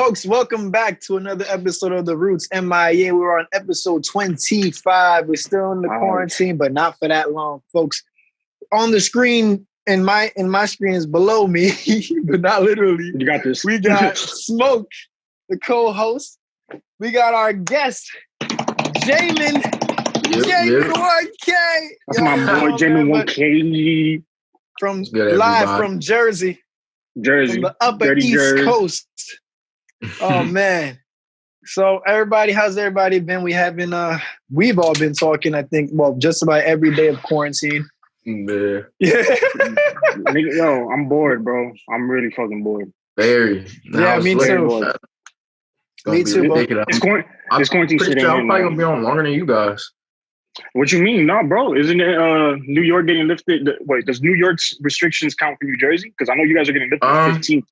Folks, welcome back to another episode of The Roots MIA. We're on episode 25. We're still in the quarantine, but not for that long, folks. On the screen, in my screen is below me, but not literally. You got this. We got Smoke, the co-host. We got our guest, Jamin. Jamin 1K. That's my boy, Jamin 1K. From Jersey. From the upper East Coast. Oh man. So everybody, how's everybody been? We've all been talking, I think, just about every day of quarantine. Yeah. Yo, I'm bored, bro. I'm really fucking bored. Very. Yeah, me too. Me too, bro. This quarantine shit ain't I'm probably gonna be on longer than you guys. What you mean? No, bro. Isn't it New York getting lifted? Wait, does New York's restrictions count for New Jersey? Because I know you guys are getting lifted the 15th.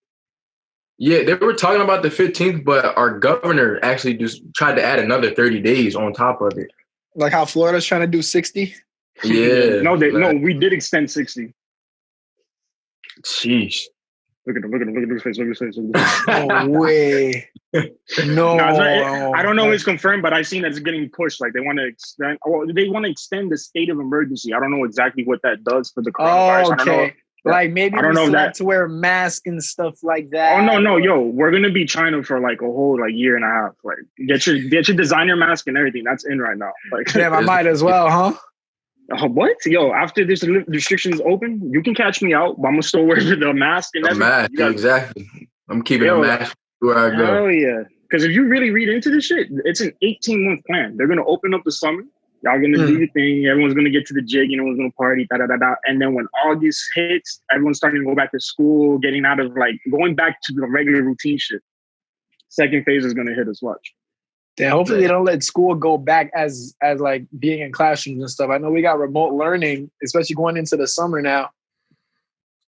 Yeah, they were talking about the 15th, but our governor actually just tried to add another 30 days on top of it. Like how Florida's trying to do 60? Yeah. No, we did extend 60. Sheesh. Look at his face. No way. No. I don't know if it's confirmed, but I've seen that it's getting pushed. Like they want to extend the state of emergency. I don't know exactly what that does for the coronavirus. Oh, okay. Like maybe we still have to wear masks and stuff like that. Oh no, yo, we're gonna be China for like a whole year and a half. Like get your designer mask and everything. That's in right now. Like damn, I might as well, huh? What? Yo, after this restrictions open, you can catch me out, but I'm gonna still wear the mask and everything. Mask, exactly. I'm keeping a mask where I go. Oh yeah, because if you really read into this shit, it's an 18-month plan. They're gonna open up the summer. Y'all gonna do your thing. Everyone's gonna get to the jig. Everyone's gonna party. And then when August hits, everyone's starting to go back to school, going back to the regular routine shit. Second phase is gonna hit us. Watch. Yeah, hopefully they don't let school go back as like being in classrooms and stuff. I know we got remote learning, especially going into the summer now.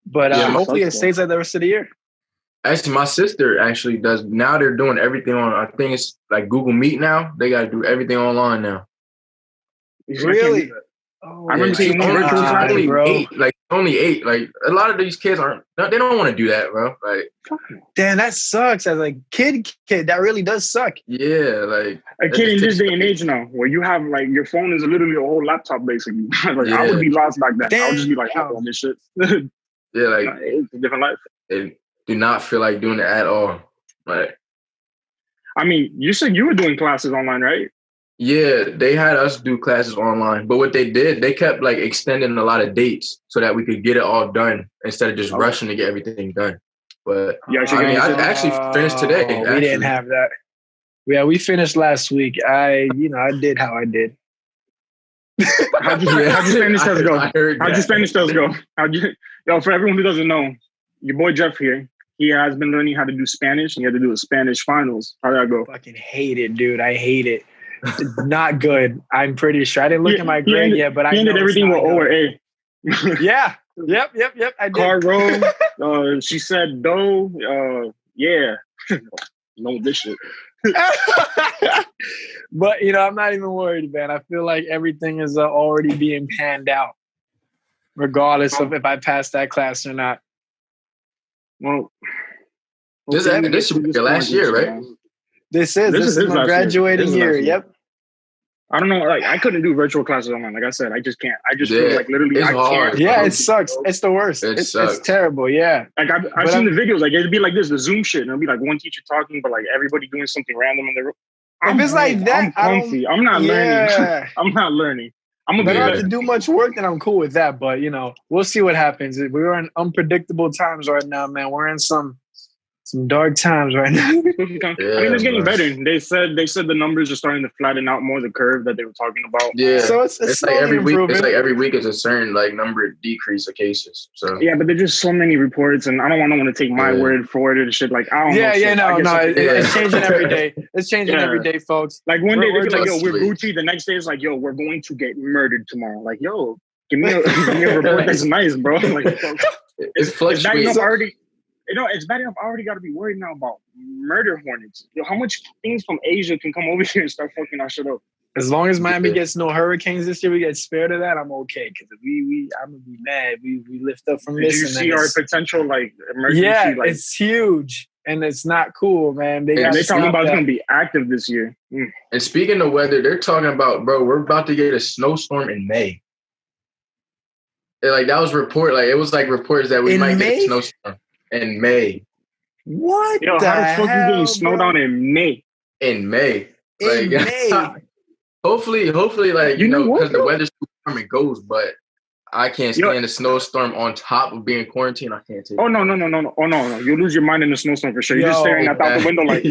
But hopefully it stays like the rest of the year. Actually, my sister actually does. Now they're doing everything on, I think it's like Google Meet now. They got to do everything online now. Really? Oh, I remember seeing one virtual only bro. Only 8. Like a lot of these kids they don't want to do that, bro. Like, damn, that sucks. As a kid, that really does suck. Yeah, like a kid in this day and age now, where you have like your phone is literally a whole laptop basically. I would be lost back then. I would just be like, oh, this shit. Yeah, like it's a different life. They do not feel like doing it at all. Like, I mean, you said you were doing classes online, right? Yeah, they had us do classes online, but what they did, they kept like extending a lot of dates so that we could get it all done instead of just rushing to get everything done. But I actually finished today. We didn't have that. Yeah, we finished last week. I did how I did. How'd you Spanish test go? How'd your Spanish test go? Yo, for everyone who doesn't know, your boy Jeff here, he has been learning how to do Spanish, and he had to do a Spanish finals. How'd that go? Fucking hate it, dude. I hate it. Not good. I'm pretty sure. I didn't look at my grade yet, but I ended everything with O or A. Yeah. Yep. I did. Car road. She said do. Yeah. No, this shit. But I'm not even worried, man. I feel like everything is already being panned out, regardless of if I pass that class or not. Well, this should be your last year, right? This is my graduating year. Yep. I don't know. Like I couldn't do virtual classes online. Like I said, I just can't. I just feel like literally I can't. Yeah, it sucks. It's the worst. It's terrible. Yeah. Like I've seen the videos. Like it'd be like this, the Zoom shit, and it'd be like one teacher talking, but like everybody doing something random in the room. If it's like that, I'm comfy. I'm not learning. I'm not learning. I'm gonna not to do much work, then I'm cool with that. But we'll see what happens. We're in unpredictable times right now, man. We're in some dark times right now. I mean, it's getting better. They said the numbers are starting to flatten out more, the curve that they were talking about. Yeah. So it's like every week. It's like every week is a certain number of decrease of cases. So yeah, but there's just so many reports, and I don't want to take my word for it and shit. Like I don't know. No. It's changing every day. It's changing every day, folks. Like one day they're like, yo, we're Gucci. The next day it's like, yo, we're going to get murdered tomorrow. Like, yo, give me a report that's nice, bro. Like, it's fluctuating. It's bad enough I already got to be worried now about murder hornets. Yo, how much things from Asia can come over here and start fucking our shit up? As long as Miami gets no hurricanes this year, we get spared of that, I'm okay. Because I'm gonna be mad. We lift up from this. Did you see our potential emergency? Yeah, it's huge. and it's not cool, man. They're talking about it's going to be active this year. And speaking of weather, they're talking about, bro, we're about to get a snowstorm in May. Like, that was report. Like, it was like reports that we might get a snowstorm in May. What? Yo, how the fuck you getting snowed on in May? In May. In May. Hopefully, like, you know, because the weather's too warm, it goes, but I can't stand a snowstorm on top of being quarantined. I can't take it. Oh, no. Oh, no. You'll lose your mind in a snowstorm for sure. You're just staring out the window like,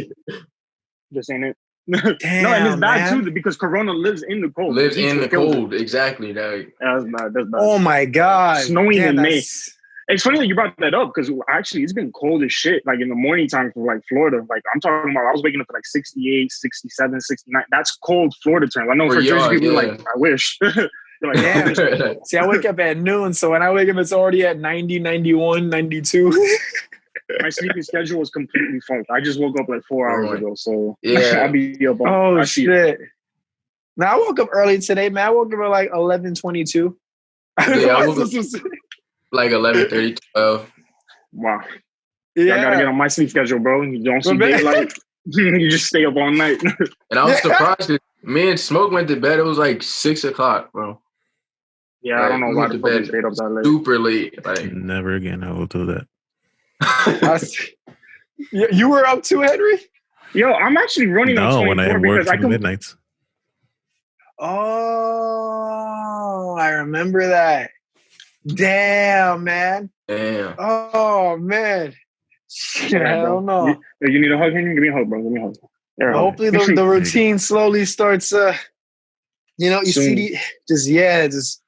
this ain't it. Damn, no, and it's bad man. too because Corona lives in the cold. Exactly. That's bad. Oh, my God. Snowing in May. It's funny that you brought that up because actually it's been cold as shit, like in the morning time for like Florida. Like I'm talking about, I was waking up at like 68, 67, 69. That's cold Florida terms. I know for Jersey people like, I wish. Like, damn. See, I wake up at noon, so when I wake up, it's already at 90, 91, 92. My sleeping schedule was completely fucked. I just woke up like 4 hours ago, so I'll be up. Oh, shit. Now, I woke up early today, man. I woke up at like 11:22. I woke up like 11:30, 12. Wow. Yeah. I gotta get on my sleep schedule, bro. You don't see daylight. You just stay up all night. And I was surprised that me and Smoke went to bed. It was like 6 o'clock, bro. Yeah, like, I don't know why the fuck we stayed up that late. Super late. Like, never again. I will do that. You were up too, Henry? Yo, I'm actually running on 24 when I work because from midnights. Oh, I remember that. Damn, man. Damn. Oh, man. Hell no. You need a hug, Henry? Give me a hug, bro. Give me a hug. Hopefully the routine slowly starts, you see just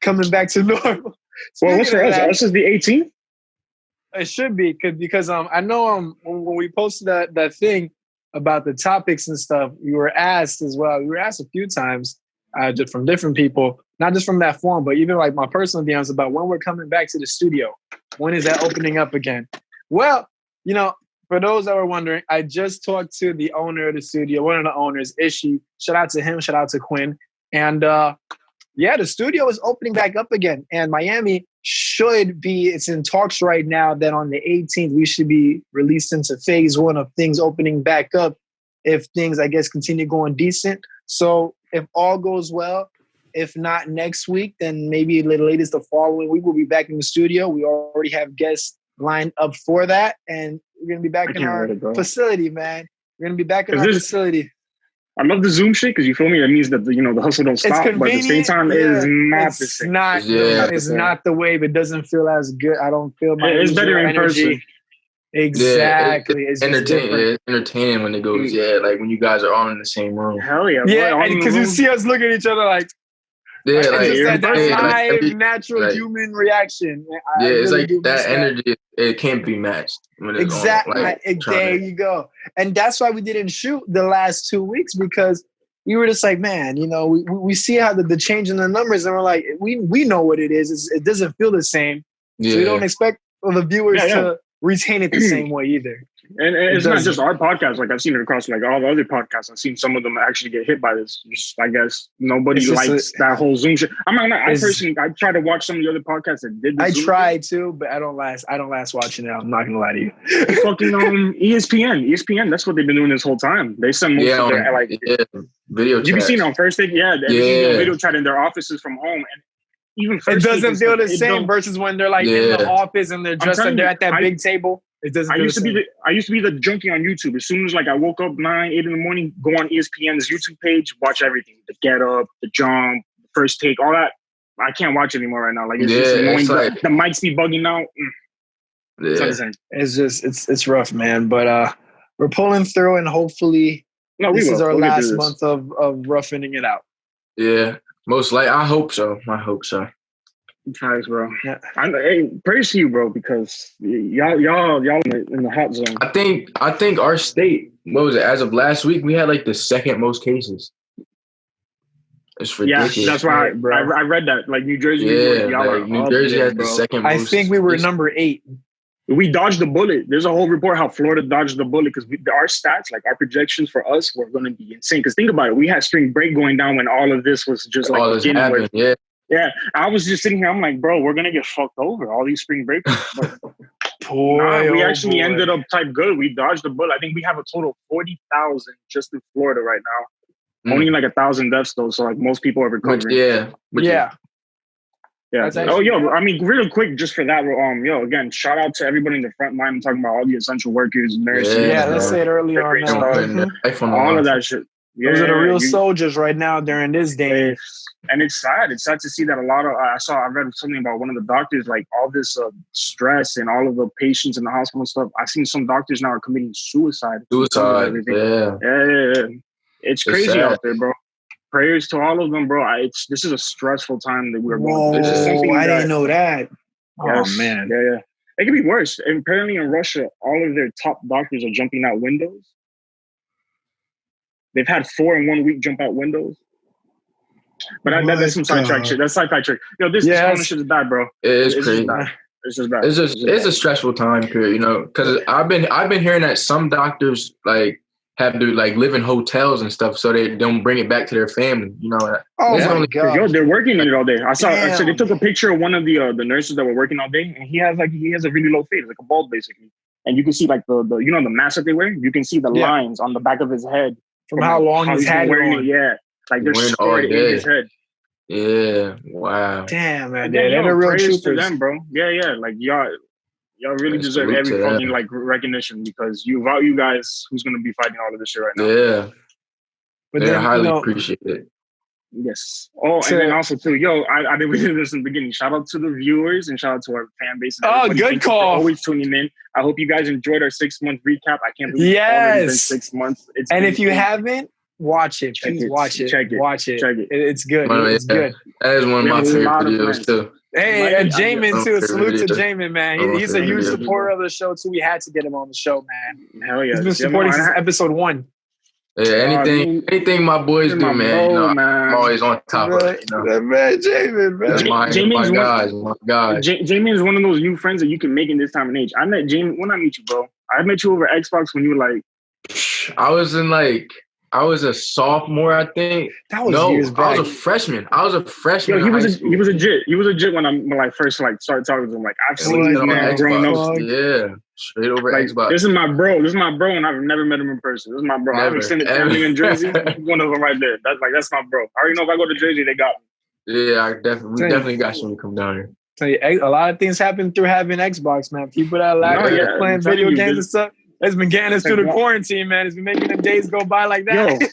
coming back to normal. Well, what's for us? Us is the 18th? It should be because I know when we posted that thing about the topics and stuff, we were asked as well. We were asked a few times just from different people, not just from that forum, but even like my personal DMs about when we're coming back to the studio. When is that opening up again? Well, for those that were wondering, I just talked to the owner of the studio, one of the owners, Ishi. Shout out to him. Shout out to Quinn. And the studio is opening back up again. And Miami it's in talks right now that on the 18th, we should be released into phase 1 of things opening back up if things, I guess, continue going decent. So if all goes well, if not next week, then maybe the latest the following week, we'll be back in the studio. We already have guests lined up for that. And we're going to be back in our facility, man. We're going to be back in our facility. I love the Zoom shit because you feel me. That means that the hustle don't stop, but at the same time, it's not the same. It's not the wave. It doesn't feel as good. I don't feel my. It's better in person. Exactly. It's entertaining when it goes. Yeah, like when you guys are all in the same room. Hell yeah. Yeah, because you see us looking at each other like. Yeah, like that's natural human reaction. It's like that energy. It can't be matched. Exactly. There you go. And that's why we didn't shoot the last 2 weeks because we were just like, man, we see how the change in the numbers, and we're like, we know what it is. It doesn't feel the same. Yeah. So we don't expect the viewers to retain it the same way either. And it's not just our podcast. Like I've seen it across like all the other podcasts. I've seen some of them actually get hit by this. Just, I guess nobody likes that whole Zoom shit. I'm not. I try to watch some of the other podcasts that did. I try to, but I don't last watching it. I'm not gonna lie to you. Fucking ESPN. That's what they've been doing this whole time. They send most of their video. You've seen it on First Take, video chat in their offices from home, and even it doesn't feel the same versus when they're like in the office and they're just they're at that big table. It doesn't. I used to be the junkie on YouTube. As soon as like I woke up 9, 8 in the morning, go on ESPN's YouTube page, watch everything. The Get Up, the Jump, the First Take, all that. I can't watch it anymore right now. Like it's just annoying. Like, the mics be bugging out. It's just it's rough, man. But we're pulling through, and hopefully this is our last month of roughing it out. Yeah, most likely. I hope so. Thanks, bro. Yeah. Hey, praise to you, bro, because y'all in the hot zone. I think our state, what was it? As of last week, we had like the second most cases. It's ridiculous. Yeah, that's why I read that. Like New Jersey, New Jersey has the second most. I think we were number 8. We dodged the bullet. There's a whole report how Florida dodged the bullet because our stats, like our projections for us, were going to be insane. Because think about it, we had spring break going down when all of this was just like beginning with. Yeah, I was just sitting here. I'm like, bro, we're gonna get fucked over. All these spring breakers. we actually ended up type good. We dodged the bullet. I think we have a total of 40,000 just in Florida right now. Only like 1,000 deaths though. So like most people are recovering. Yeah. Oh, yo, I mean, real quick, just for that, again, shout out to everybody in the front line. I'm talking about all the essential workers, nurses. Yeah, let's say it early on. All of that shit. Yeah, those are the real soldiers right now during this day. And it's sad. It's sad to see that a lot of, I read something about one of the doctors, like all this stress and all of the patients in the hospital and stuff. I've seen some doctors now are committing suicide. Yeah. It's crazy out there, bro. Prayers to all of them, bro. This is a stressful time that we're going through. This is something I didn't know that. Yes, oh, man. Yeah. It could be worse. And apparently in Russia, all of their top doctors are jumping out windows. They've had 4 in 1 week jump out windows. But that's some sidetrack shit. That's sidetrack shit. This shit is bad, bro. It is crazy. It's just bad. It's a stressful time period, because I've been hearing that some doctors have to live in hotels and stuff so they don't bring it back to their family, Oh my God. Yo, they're working in it all day. I saw they took a picture of one of the nurses that were working all day, and he has a really low face, like a bald basically. And you can see like the the mask that they wear, you can see the lines on the back of his head from how long he's had wearing it. Yeah. Like they're scarred in his head. Yeah. Wow. Damn, man. They're real troopers to them, bro. Yeah. Like y'all really deserve every fucking recognition because you guys who's gonna be fighting all of this shit right now. Yeah. But they're highly appreciated. Yes. Oh, and then also too, I didn't really listen in the beginning. Shout out to the viewers and shout out to our fan base. Oh, good call. Always tuning in. I hope you guys enjoyed our 6-month recap. I can't believe it's already been 6 months. If you haven't, watch it. Please watch it. Watch it. It's good. It's good. That is one of my favorite videos too. Hey, and Jamin too. Salute to Jamin, man. He's a huge supporter of the show too. We had to get him on the show, man. Hell yeah. He's been supporting since episode 1. Yeah, anything my boys do, man. I'm always on top of it. Man, Jamin, man. My guys. Jamin is one of those new friends that you can make in this time and age. I met Jamin when I meet you, bro. I met you over Xbox when you were like. I was a sophomore, I think. That was years back. I was a freshman. Yo, he was legit when I first started talking to him. Like I've seen this man growing up. Yeah, straight over Xbox. This is my bro, and I've never met him in person. This is my bro. I've extended family in Jersey. One of them right there. That's my bro. I already know if I go to Jersey, they got me. Yeah, we definitely got you to come down here. Tell you, a lot of things happen through having Xbox, man. People that like playing video games and stuff. It's been getting us through the quarantine, man. It's been making them days go by like that. Yo,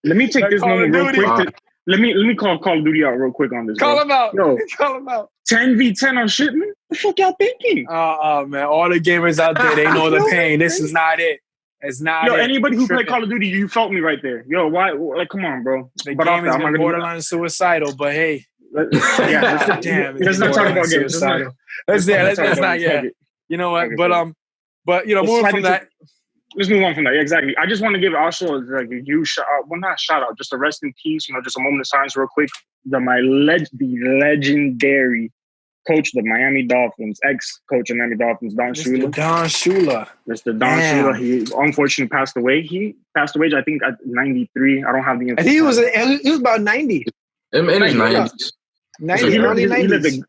let me take this moment real quick. Let me call Call of Duty out real quick on this. Call him out. Yo, call him out. 10v10 on shipment? What the fuck y'all thinking? Oh, man. All the gamers out there, they know the pain. This is not it. It's not it. Anybody who played Call of Duty, you felt me right there. Yo, why? Like, come on, bro. The game is borderline suicidal, but hey. Let's not talk about games. Let's not. You know what? But moving from that. Let's move on from that. Yeah, exactly. I just want to give also like a huge shout out. Well, not shout out, just a rest in peace. Just a moment of silence, real quick. The legendary coach of the Miami Dolphins, ex-coach of Miami Dolphins, Don Shula. Mr. Don Shula. He unfortunately passed away. He passed away, I think, at 93. I don't have the info. I think he was about 90. In his 90s. 90, early 90s.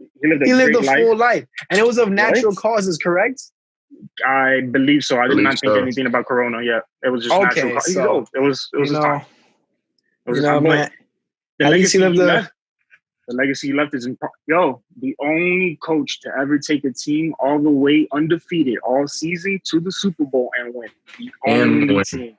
He lived a full life. And it was of natural causes, correct? I believe so. I did not think anything about Corona yet. It was just natural causes. He's old. It was his time. It was his time. Man. The legacy he left is the only coach to ever take a team all the way undefeated all season to the Super Bowl and win. The only team.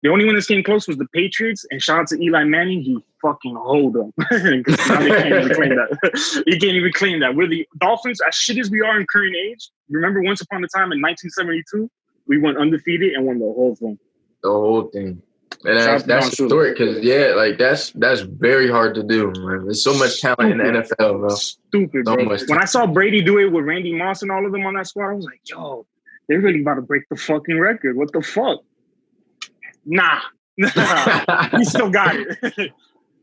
The only one that came close was the Patriots, and shout out to Eli Manning. He fucking hold them. Now they can't even claim that. You can't even claim that. We're the Dolphins, as shit as we are in current age. Remember once upon a time in 1972, we went undefeated and won the whole thing. The whole thing. And that's historic because that's very hard to do, man. There's so much talent in the NFL, bro. Stupid, bro. When I saw Brady do it with Randy Moss and all of them on that squad, I was like, yo, they're really about to break the fucking record. What the fuck? Nah. We still got it.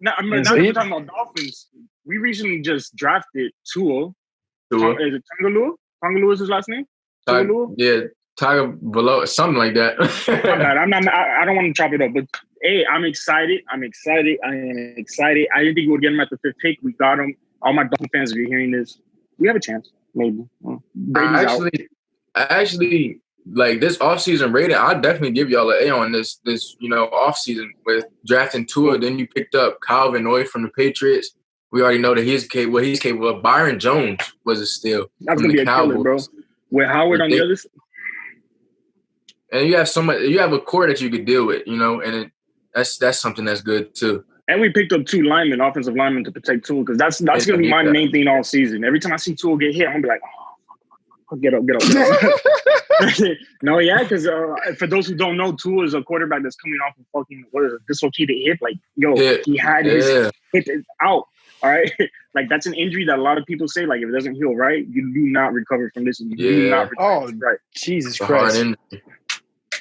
Now we're talking about Dolphins. We recently just drafted Tua. Is it Tagovailoa? Tagovailoa is his last name? Yeah, Tagovailoa, something like that. I don't want to chop it up, but hey, I'm excited. I am excited. I didn't think we would get him at the 5th pick. We got him. All my Dolphin fans, if you're hearing this, we have a chance. maybe. I actually like this offseason rating. I'll definitely give y'all an A on this offseason with drafting Tua. Then you picked up Kyle Van Noy from the Patriots. We already know that he's capable of. Byron Jones was a steal. That's gonna be a killer, bro. With Howard on the other side. And you have a core that you could deal with, and that's something that's good too. And we picked up 2 offensive linemen to protect Tua, because that's gonna be my main thing all season. Every time I see Tua get hit, I'm gonna be like, oh, get up. No, yeah, because for those who don't know, Tua is a quarterback that's coming off a fucking dislocated hip. Like, he had his hip out. All right, like that's an injury that a lot of people say, like, if it doesn't heal right, you do not recover from this. And you do not recover. Right? Jesus Christ!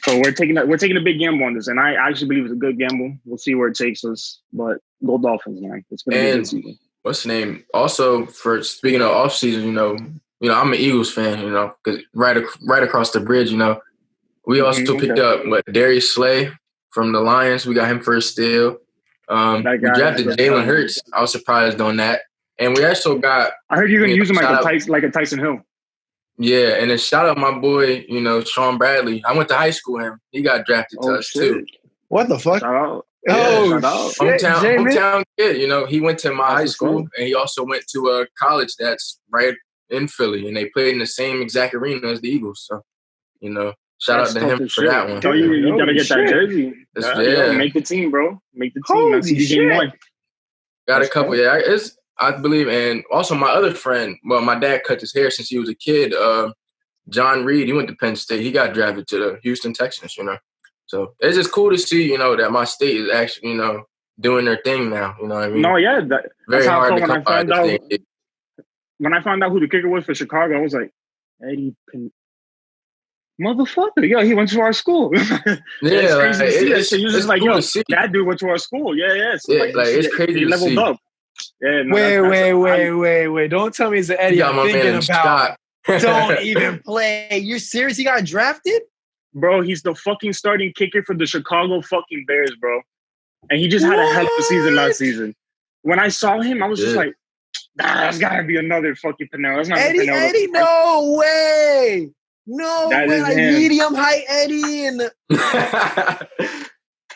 So we're taking a big gamble on this, and I actually believe it's a good gamble. We'll see where it takes us, but go Dolphins, man! It's gonna be a good season. What's the name? Also, for speaking of off season, I'm an Eagles fan, because right across the bridge, we also picked up Darius Slay from the Lions. We got him for a steal. We drafted Jalen Hurts. I was surprised on that, and we also got. I heard you're gonna use him like a Tyson Hill. Yeah, and then shout out my boy, Sean Bradley. I went to high school with him. He got drafted to us too. What the fuck? Shout out. Hometown kid. He went to my high school, and he also went to a college that's right in Philly, and they played in the same exact arena as the Eagles. So, shout out to him for that one. You gotta get that jersey. Make the team, bro. Make the team. Holy shit. Got a couple. Yeah, I believe, and also my other friend. Well, my dad cut his hair since he was a kid. John Reed, he went to Penn State. He got drafted to the Houston Texans. So it's just cool to see, that my state is actually, doing their thing now. You know what I mean? No, yeah, very hard to come by this day. When I found out who the kicker was for Chicago, I was like, Eddie motherfucker, he went to our school. It's crazy to see that shit. You're just like, that dude went to our school. Yeah. So it's crazy. He leveled up. Yeah, wait. Don't tell me it's the Eddie I'm thinking about. Don't even play. You're serious? He got drafted? Bro, he's the fucking starting kicker for the Chicago fucking Bears, bro. And he just had a hell of a season last season. When I saw him, I was just like, that's gotta be another fucking Pinero. That's not Eddie, no way. No that way. Like medium height Eddie and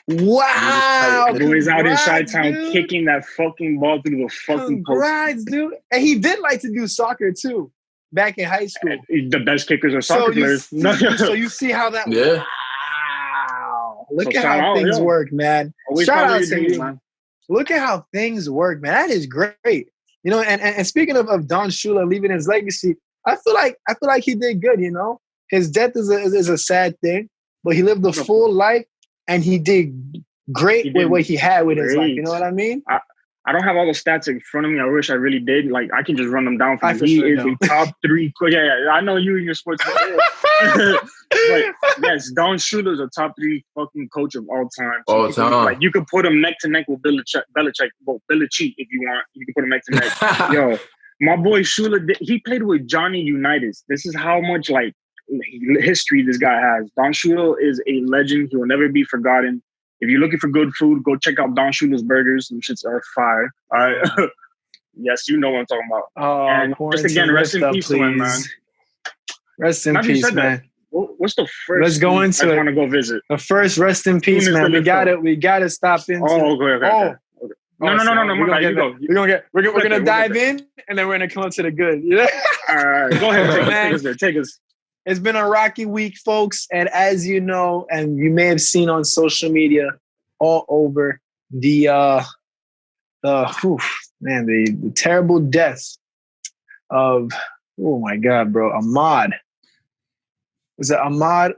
wow. He's out in Chi-Town kicking that fucking ball through the fucking post. Congrats, dude. And he did like to do soccer too. Back in high school. The best kickers are soccer players. So you see how that wow. Look at how things work, man. Shout out to you, man. Look at how things work, man. That is great. And speaking of Don Shula leaving his legacy, I feel like he did good, His death is a sad thing, but he lived a full life and he did great with what he had with his life. You know what I mean? I don't have all the stats in front of me. I wish I really did. Like, I can just run them down for you. He is a top 3. Yeah, I know you and your sports. But yes, Don Shula's a top 3 fucking coach of all time. So like, you could put him neck to neck with Belichick, Belichick if you want. You can put him neck to neck. Yo, my boy Shula, he played with Johnny Unitas. This is how much like history this guy has. Don Shula is a legend. He will never be forgotten. If you're looking for good food, go check out Don Shula's Burgers. Some shits are fire. All right. Yes, you know what I'm talking about. Oh, and just again, rest in peace to him, man. Rest in peace, man. What's the first? Let's go into it. I want to go visit. The first rest in peace, man. We gotta stop into. Oh, okay. No. We're gonna dive in, and then we're gonna come to the good. Yeah. All right. Go ahead, take us. It's been a rocky week, folks, and as you know, and you may have seen on social media, all over the terrible death of my God, bro, Ahmad. Was it Ahmad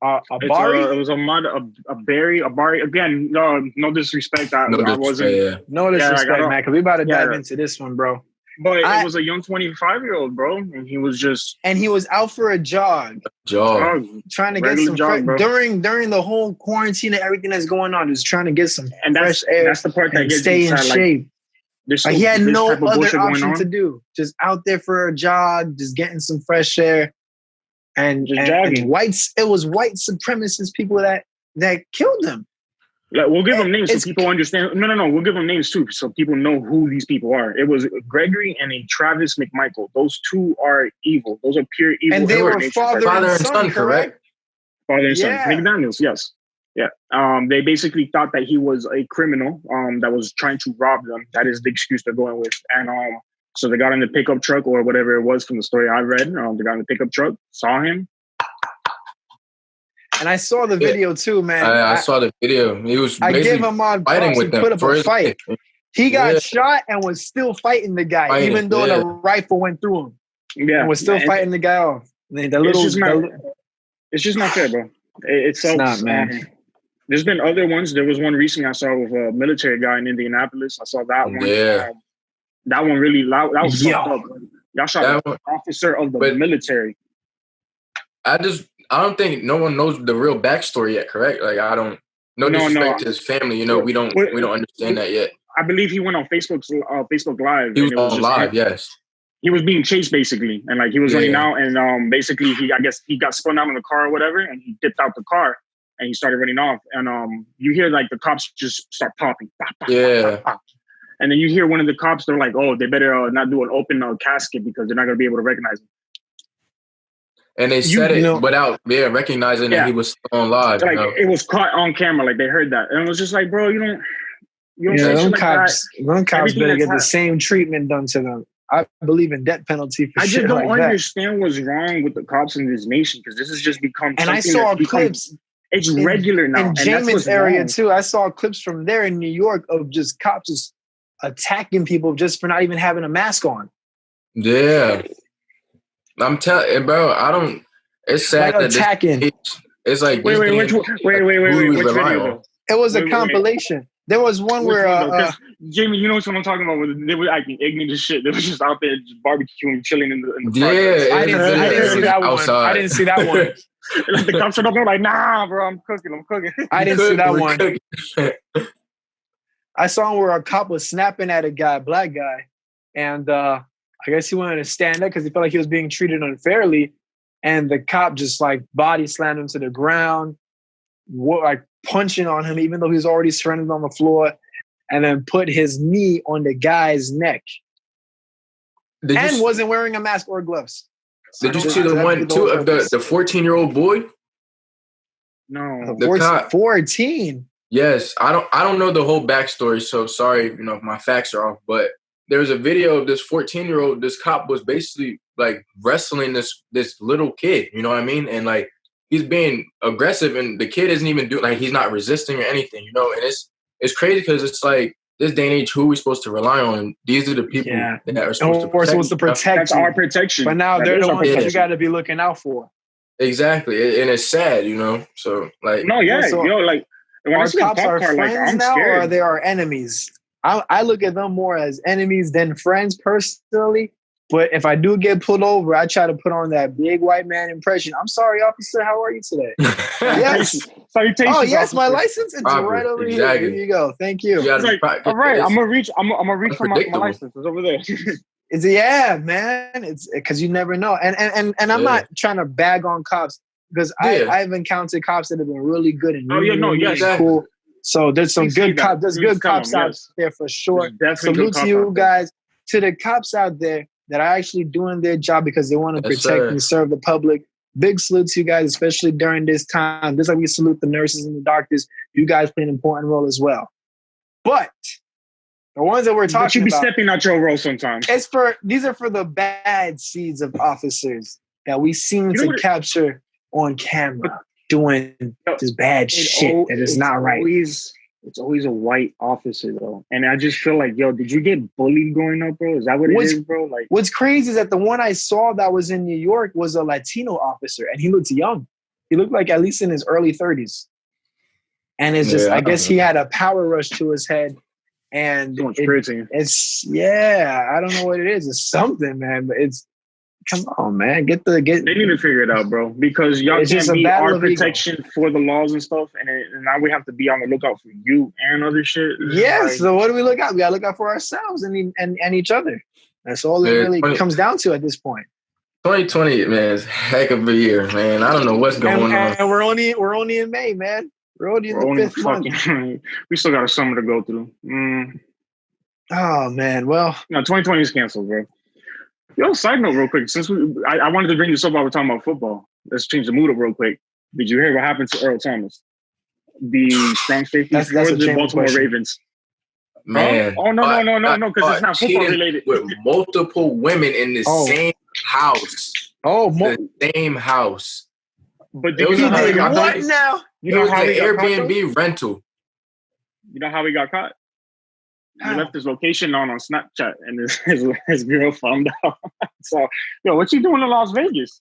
Abari? It was Ahmad Abari. Again, no disrespect. I wasn't. Yeah. No disrespect, man. Because we about to dive into this one, bro. But it was a young 25-year-old, bro, and he was just... And he was out for a jog. Trying to get some during the whole quarantine and everything that's going on, just trying to get some fresh air. That's the part that gets stay in shape. Like, he had no other option to do. Just out there for a jog, just getting some fresh air. And jogging. It was white supremacist people that killed him. Like, we'll give them names so people understand. No. We'll give them names too, so people know who these people are. It was Gregory and a Travis McMichael. Those two are evil. Those are pure evil. And they were father and son, correct? Father and son. McDaniels, yes. Yeah. They basically thought that he was a criminal that was trying to rob them. That is the excuse they're going with. And so they got in the pickup truck or whatever it was from the story I read. They got in the pickup truck, saw him. And I saw the video too, man. I saw the video. He was gave him on fighting with them. Put up a fight. He got shot and was still fighting the guy, even though the rifle went through him. Yeah, and was still fighting the guy off. It's just not fair, bro. It sucks. It's not, man. There's been other ones. There was one recently I saw with a military guy in Indianapolis. I saw that one. Yeah. That one really loud. That was fucked up. Y'all shot an officer of the military. I don't think no one knows the real backstory yet, correct? Like, no disrespect to his family. You know, we don't understand that yet. I believe he went on Facebook Live. He was on live, yes. He was being chased basically, and like he was running out, and basically I guess he got spun out in the car or whatever, and he dipped out the car and he started running off, and you hear like the cops just start popping, and then you hear one of the cops, they're like, oh, they better not do an open casket because they're not gonna be able to recognize him. And they said it without recognizing that he was still on live. Like it was caught on camera, like they heard that, and it was just like, bro, you don't say shit like that. Them cops better get the same treatment done to them. I believe in death penalty for shit like that. I just don't understand what's wrong with the cops in this nation, because this has just become. And I saw clips. It's regular now. In Jamin's area too. I saw clips from there in New York of just cops just attacking people just for not even having a mask on. Yeah, I'm telling, bro. It's sad that attacking. It's like wait. Which video? It was a compilation. There was one where Jamie, you know what I'm talking about? They were acting ignorant as shit. They were just out there just barbecuing, chilling in the park. I didn't see that one. I didn't see that one. Like the cops showed up, they're like, nah, bro, I'm cooking. I didn't see that one. I saw one where a cop was snapping at a black guy, and I guess he wanted to stand up because he felt like he was being treated unfairly, and the cop just like body slammed him to the ground, like punching on him, even though he was already surrendered on the floor, and then put his knee on the guy's neck, and wasn't wearing a mask or gloves. Did you see the one too of the 14-year-old boy? No, the cop. 14. Yes, I don't know the whole backstory, so sorry, if my facts are off. But there was a video of this 14-year-old. This cop was basically like wrestling this little kid. You know what I mean? And like he's being aggressive, and the kid isn't even doing, like, he's not resisting or anything. You know, and it's crazy because it's like, this day and age, who are we supposed to rely on? These are the people that are supposed to protect. That's our protection. But now they're the ones that you got to be looking out for. Exactly, and it's sad, So like, like when our cops are friends now, or they are enemies. I look at them more as enemies than friends personally. But if I do get pulled over, I try to put on that big white man impression. I'm sorry, officer. How are you today? Yes. Salutations. Oh, yes, my license. It's right over here. Here you go. Thank you. All right, I'm gonna reach for my license. It's over there. Yeah, man. It's because you never know. And I'm not trying to bag on cops, because I've encountered cops that have been really good and really cool. So there's some good cops. There's good cops out there for sure. Salute to you guys. To the cops out there that are actually doing their job because they want to protect and serve the public. Big salute to you guys, especially during this time. Just like we salute the nurses and the doctors. You guys play an important role as well. But the ones that we're talking about, you be stepping out your role sometimes. These are for the bad seeds of officers that we seem to capture on camera doing this bad shit that is not right. It's always a white officer, though. And I just feel like, did you get bullied growing up, bro? Is that what it is, bro? Like, what's crazy is that the one I saw that was in New York was a Latino officer, and he looked young. He looked like at least in his early 30s. And it's just, I guess he had a power rush to his head. And I don't know what it is. It's something, man, but come on, man. They need to figure it out, bro. Because y'all can't be our protection for the laws and stuff, and now we have to be on the lookout for you and other shit. Yes. So what do we look out? We gotta look out for ourselves and each other. That's all it really comes down to at this point. 2020, man, is a heck of a year, man. I don't know what's going on. And we're only in May, man. We're already in the fifth month. We still got a summer to go through. Oh man, well, no, 2020 is canceled, bro. Yo, side note, real quick. Since I wanted to bring this up while we're talking about football. Let's change the mood up real quick. Did you hear what happened to Earl Thomas, the strong safety for the Baltimore Ravens? Man, oh no, because it's not football related. With multiple women in the same house. The same house. But he did what now? You know how he got Airbnb rental. You know how he got caught? He left his location on Snapchat, and his girl found out. So, yo, what you doing in Las Vegas?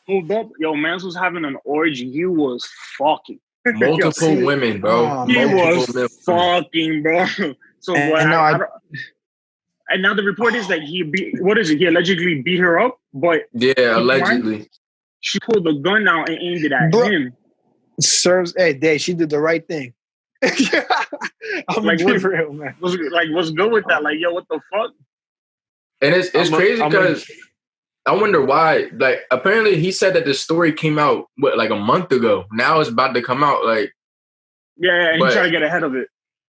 Pulled up, yo, mans was having an orgy. He was fucking multiple women, bro. He was fucking, bro. So and now the report is that he allegedly beat her up, but allegedly she pulled the gun out and aimed it at him. She did the right thing. I'm like, what's real, man? What's good with that? Like, yo, what the fuck? And it's crazy because I wonder why. Like, apparently he said that the story came out like a month ago. Now it's about to come out. Like, he tried to get ahead of it.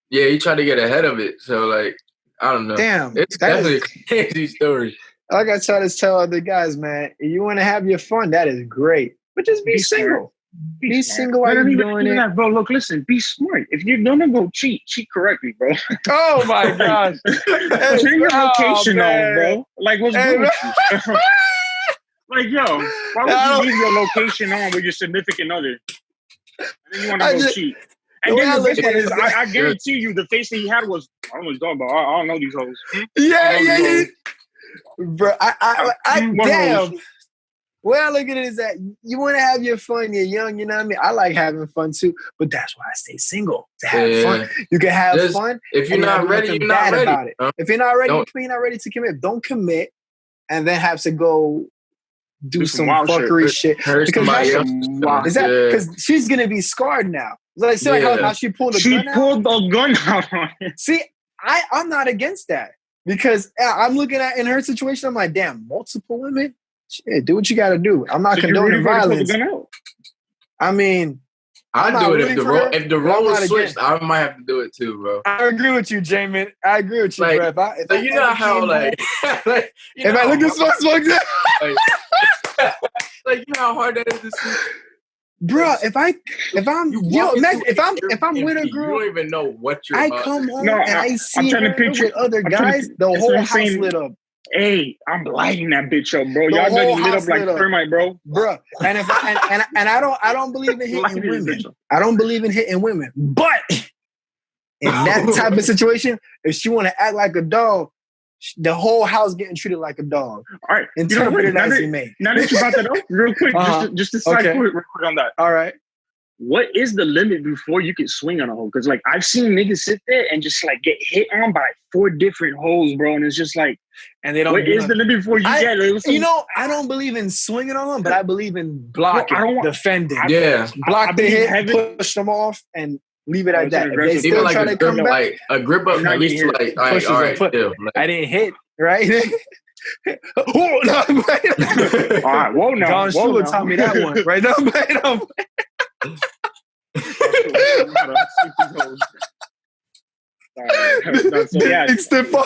Yeah, he tried to get ahead of it. So, like, I don't know. Damn, it's definitely a crazy story. Like I try to tell other guys, man, if you want to have your fun, that is great, but just be single. Be single while you're doing it. Bro, look, listen, be smart. If you're gonna go cheat correctly, bro. Oh my gosh. Turn your location on, bro. Like, what's good with you? Like, yo, why would you leave your location on with your significant other? And then you want to go cheat. And then the best part is, I guarantee you, the face that he had was, I don't know what he's talking about. I don't know these hoes. Yeah. Bro, I damn. Well, I look at it is that you want to have your fun. You're young, you know what I mean? I like having fun too, but that's why I stay single, to have fun. You can have fun. If you're not ready, you're not ready. About it. If you're not ready, you're not ready to commit. Don't commit and then have to go do some fuckery shit. Because she's going to be scarred now. Like, see how she pulled the gun out on it. See, I'm not against that because I'm looking at in her situation, I'm like, damn, multiple women? Shit, do what you got to do. I'm not condoning violence. I mean, I'd do it if the role was switched. I might have to do it too, bro. I agree with you, Jamin. I agree with you, bro. You know how like if I look at smoke, like you know how hard that is to see. Bro, if I'm with a girl, you don't even know what you're. I come home and I see her with other guys. The whole house lit up. Hey, I'm lighting that bitch up, bro. Y'all got lit up like thermite, bro. Bro, and I don't believe in hitting women. I don't believe in hitting women. But in that type of situation, if she want to act like a dog, the whole house getting treated like a dog. All right, now that you brought that up, real quick, just a side point real quick on that. All right. What is the limit before you can swing on a hoe? Because like I've seen niggas sit there and just like get hit on by 4 different hoes, bro, and it's just like, and they don't. What is the limit before you get it? You know, I don't believe in swinging on them, but I believe in blocking, defending. Block the hit, push them off, and leave it at that. If they still try to come back, a grip up, at least like, all right, I didn't hit, right? All right, whoa, now. Don Shula taught me that one, right now, man. Big stiff on.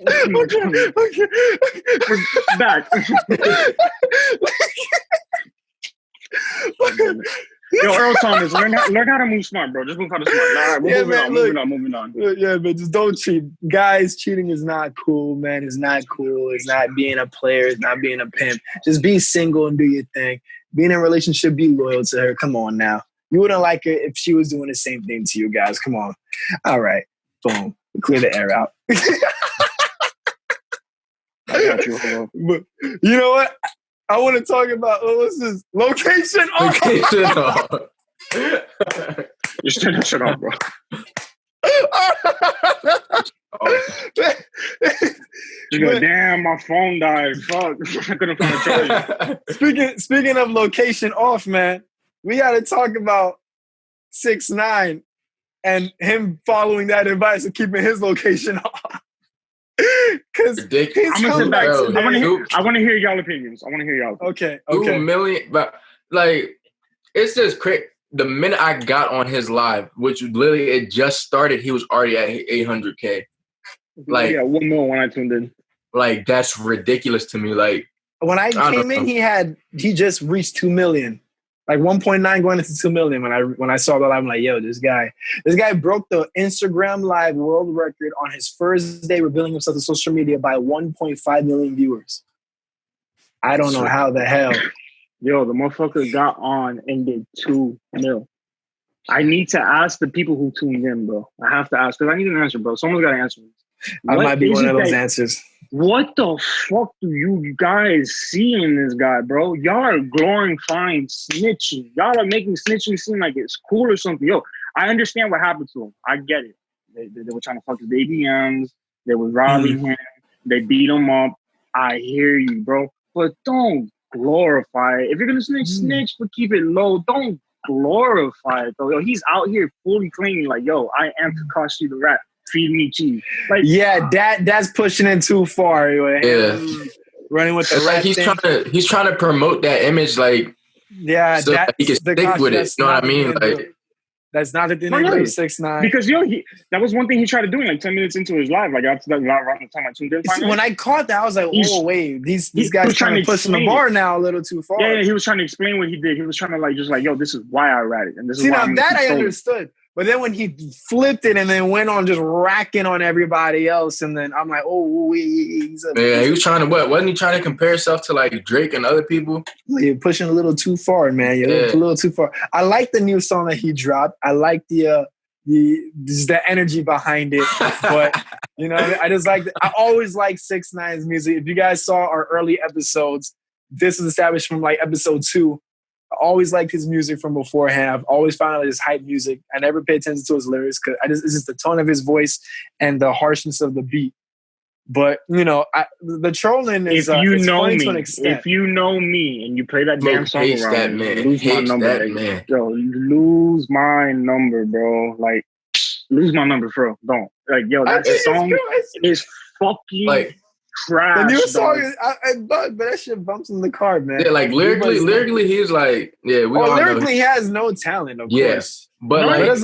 Okay. We're back. Yo, Earl Thomas, learn how to move smart, bro. Just move how to smart. Moving on. Yeah, man, just don't cheat. Guys, cheating is not cool, man. It's not cool. It's not being a player. It's not being a pimp. Just be single and do your thing. Being in a relationship, be loyal to her. Come on now. You wouldn't like her if she was doing the same thing to you guys. Come on. All right. Boom. Clear the air out. I got you. But you know what? I want to talk about what's this? Location off. Location off. You're turning that shit off, bro. You go, damn, my phone died. Fuck. I couldn't find a charger. Speaking of location off, man, we got to talk about 6ix9ine and him following that advice of keeping his location off. Because I want to hear y'all opinions. Okay. 2 million, but like, it's just crazy. the minute I got on his live, which literally it just started, he was already at 800K. Like, yeah, 1 million when I tuned in. Like, that's ridiculous to me. Like, when I came in, he just reached 2 million. Like 1.9 going into 2 million when I saw that, I'm like, yo, this guy broke the Instagram Live world record on his first day revealing himself to social media by 1.5 million viewers. I don't know how the hell. Yo, the motherfucker got on and did 2 mil. I need to ask the people who tuned in, bro. I have to ask because I need an answer, bro. Someone's got to answer me. I might be one of those answers. What the fuck do you guys see in this guy, bro? Y'all are glorifying snitching. Y'all are making snitching seem like it's cool or something. Yo, I understand what happened to him. I get it. They were trying to fuck his ABMs. They were robbing him. They beat him up. I hear you, bro. But don't glorify it. If you're going to snitch, but keep it low. Don't glorify it, though. Yo, he's out here fully claiming, like, yo, I am Tekashi the Rat. Feed me cheese. Like, yeah, that's pushing it too far. Yeah, running with the rat like he's trying to promote that image, like so that he can stick with it. You know what I mean? Like that's not the thing to do. 6ix9ine. Because that was one thing he tried to do. Like 10 minutes into his live, like after that live, around the time I tuned in. When I caught that, I was like, "Oh wait, these guys trying to push the bar now a little too far." Yeah, he was trying to explain what he did. He was trying to like just like, "Yo, this is why I ratted," and this is why. Now that I understood. But then when he flipped it and then went on just racking on everybody else, and then I'm like, oh, he was trying to what? Wasn't he trying to compare himself to like Drake and other people? You're pushing a little too far, man. You're a little too far. I like the new song that he dropped. I like the energy behind it. But I just like. I always like 6ix9ine's music. If you guys saw our early episodes, this is established from like episode 2. I always liked his music from beforehand. I've always found out his hype music. I never pay attention to his lyrics because it's just the tone of his voice and the harshness of the beat. But the trolling is funny to an extent. If you know me and you play that damn song around, lose my number. Yo, lose my number, bro. Like, lose my number, bro. Don't. Like, yo, that song is fucking like. Trash, the new song is, but that shit bumps in the car, man. Yeah, like lyrically, he's like, yeah. Lyrically, he has no talent, of course. But like, there's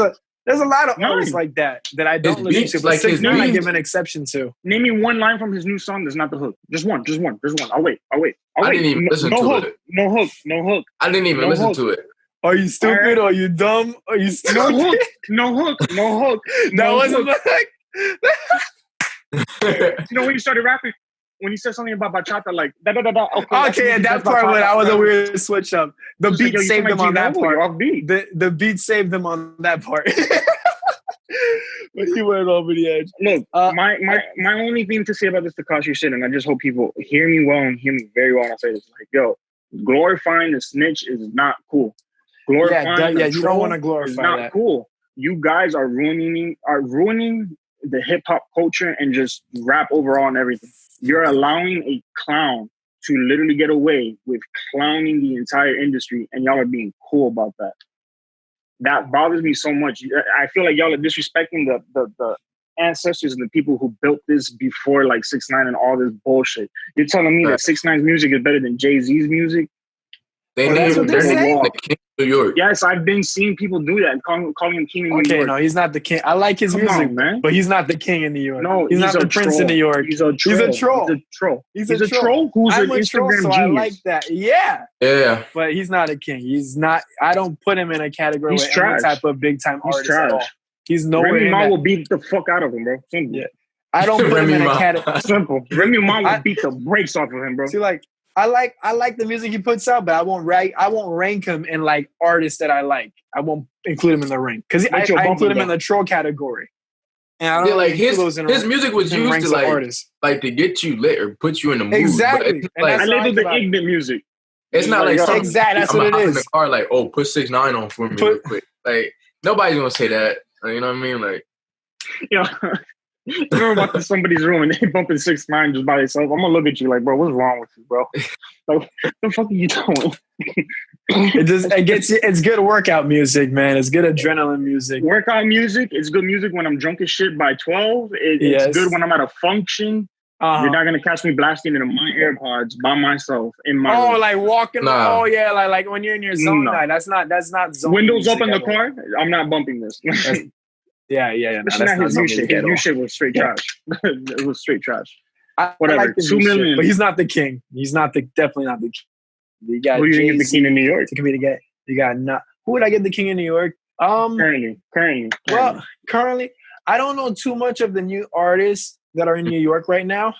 a lot of artists like that I don't listen to. But 6ix9ine, I give an exception to. Name me one line from his new song that's not the hook. Just one. I'll wait. I didn't even listen to it. No hook. I didn't even listen to it. Are you stupid? Right. Are you dumb? Are you stupid? No hook. That wasn't the hook. When you started rapping, when you said something about bachata, like okay, and that part when I was a weird switch up. The beat like, saved them on that part. The beat saved them on that part. But he went over the edge. Look, my only thing to say about this Tekashi shit, and I just hope people hear me well and hear me very well when I say this, like, yo, glorifying the snitch is not cool. Glorifying you don't want to glorify is not that. Cool. You guys are ruining the hip hop culture and just rap overall and everything. You're allowing a clown to literally get away with clowning the entire industry, and y'all are being cool about that. That bothers me so much. I feel like y'all are disrespecting the ancestors and the people who built this before, like 6ix9ine and all this bullshit. You're telling me that 6ix9ine's music is better than Jay-Z's music? That's what they're saying. New York. Yes, I've been seeing people do that, calling him king in New York. Okay, no, he's not the king. I like his music, man, but he's not the king in New York. No, he's not the prince in New York. He's a troll. He's a troll who's an Instagram genius. I like that. Yeah. But he's not a king. He's not. I don't put him in a category with any type of big time artist at all. He's nowhere. Remy in Ma that. will beat the fuck out of him, bro. Simple. Yeah. I don't put him in a category. Simple. Remy Ma will beat the brakes off of him, bro. See, like. I like the music he puts out, but I won't rank him in like artists that I like. I won't include him in the rank because I include him in the troll category. And I don't like his music was used to like to get you lit or put you in the mood. Exactly. I labeled it ignorant music. It's not like exactly. That's what it is. In the car, like, oh, put 6ix9ine on for me real quick. Like nobody's gonna say that. You know what I mean? Like, you ever walk in somebody's room and they bumping 6ix9ine just by themselves? I'm gonna look at you like, bro, what's wrong with you, bro? Like, what the fuck are you doing? It's good workout music, man. It's good adrenaline music. Workout music. It's good music when I'm drunk as shit by 12. It's good when I'm at a function. You're not gonna catch me blasting into my AirPods by myself in my room. Like walking. Nah. Oh yeah, like when you're in your zone. No. That's not zone. Windows up in the car. I'm not bumping this. Yeah. That's not his new shit. His new shit was straight trash. It was straight trash. Whatever. Like 2 million. Shit, but he's not the king. He's definitely not the king. You got who you think is the king in New York? You got not. Who would I get the king in New York? Currently. Well, currently, I don't know too much of the new artists that are in New York right now.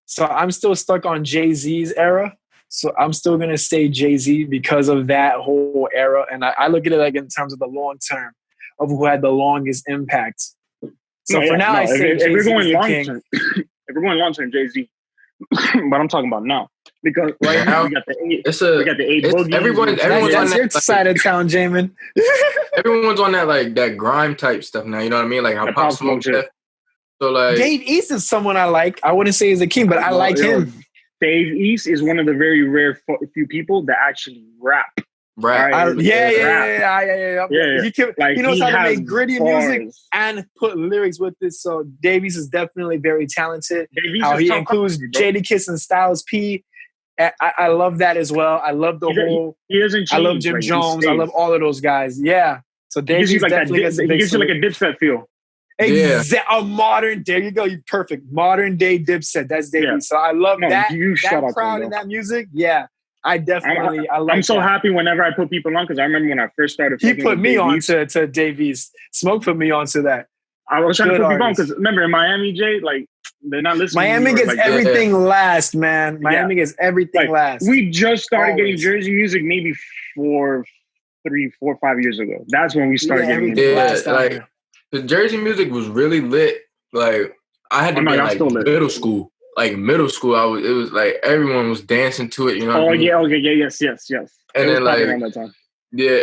So I'm still stuck on Jay-Z's era. So I'm still going to say Jay-Z because of that whole era. And I look at it like in terms of the long term of who had the longest impact. So I say Jay-Z is the king. If we're going long term, Jay-Z. But I'm talking about now. Because right now we got the eight boogies. Everyone's on your side of town, Jamin. Everyone's on that grime type stuff now. You know what I mean? Like how Pop Smoke shit. So like Dave East is someone I like. I wouldn't say he's a king, but I like him. Dave East is one of the very rare few people that actually rap. Right. Yeah. He knows how to make gritty music and put lyrics with it. So Davies is definitely very talented. How he includes Jadakiss and Styles P. I love that as well. I love the whole. He doesn't change. I love Jim Jones. I love all of those guys. Yeah. So Davies definitely gets he gives you like a Dipset feel. A modern. There you go. You perfect. Modern day Dipset. That's Davies. Yeah. So I love that. That crowd and that music. Yeah. I definitely. I'm so happy whenever I put people on because I remember when I first started. He put me on to Davies. Smoke put me on to that. I was trying to put people on because remember in Miami, Jay, like they're not listening. Miami gets everything last, man. Miami gets everything last. We just started getting Jersey music maybe 4, 5 years ago. That's when we started getting last. Like the Jersey music was really lit. Like I had to be in middle school. Like middle school, it was like everyone was dancing to it. You know? Yes. And then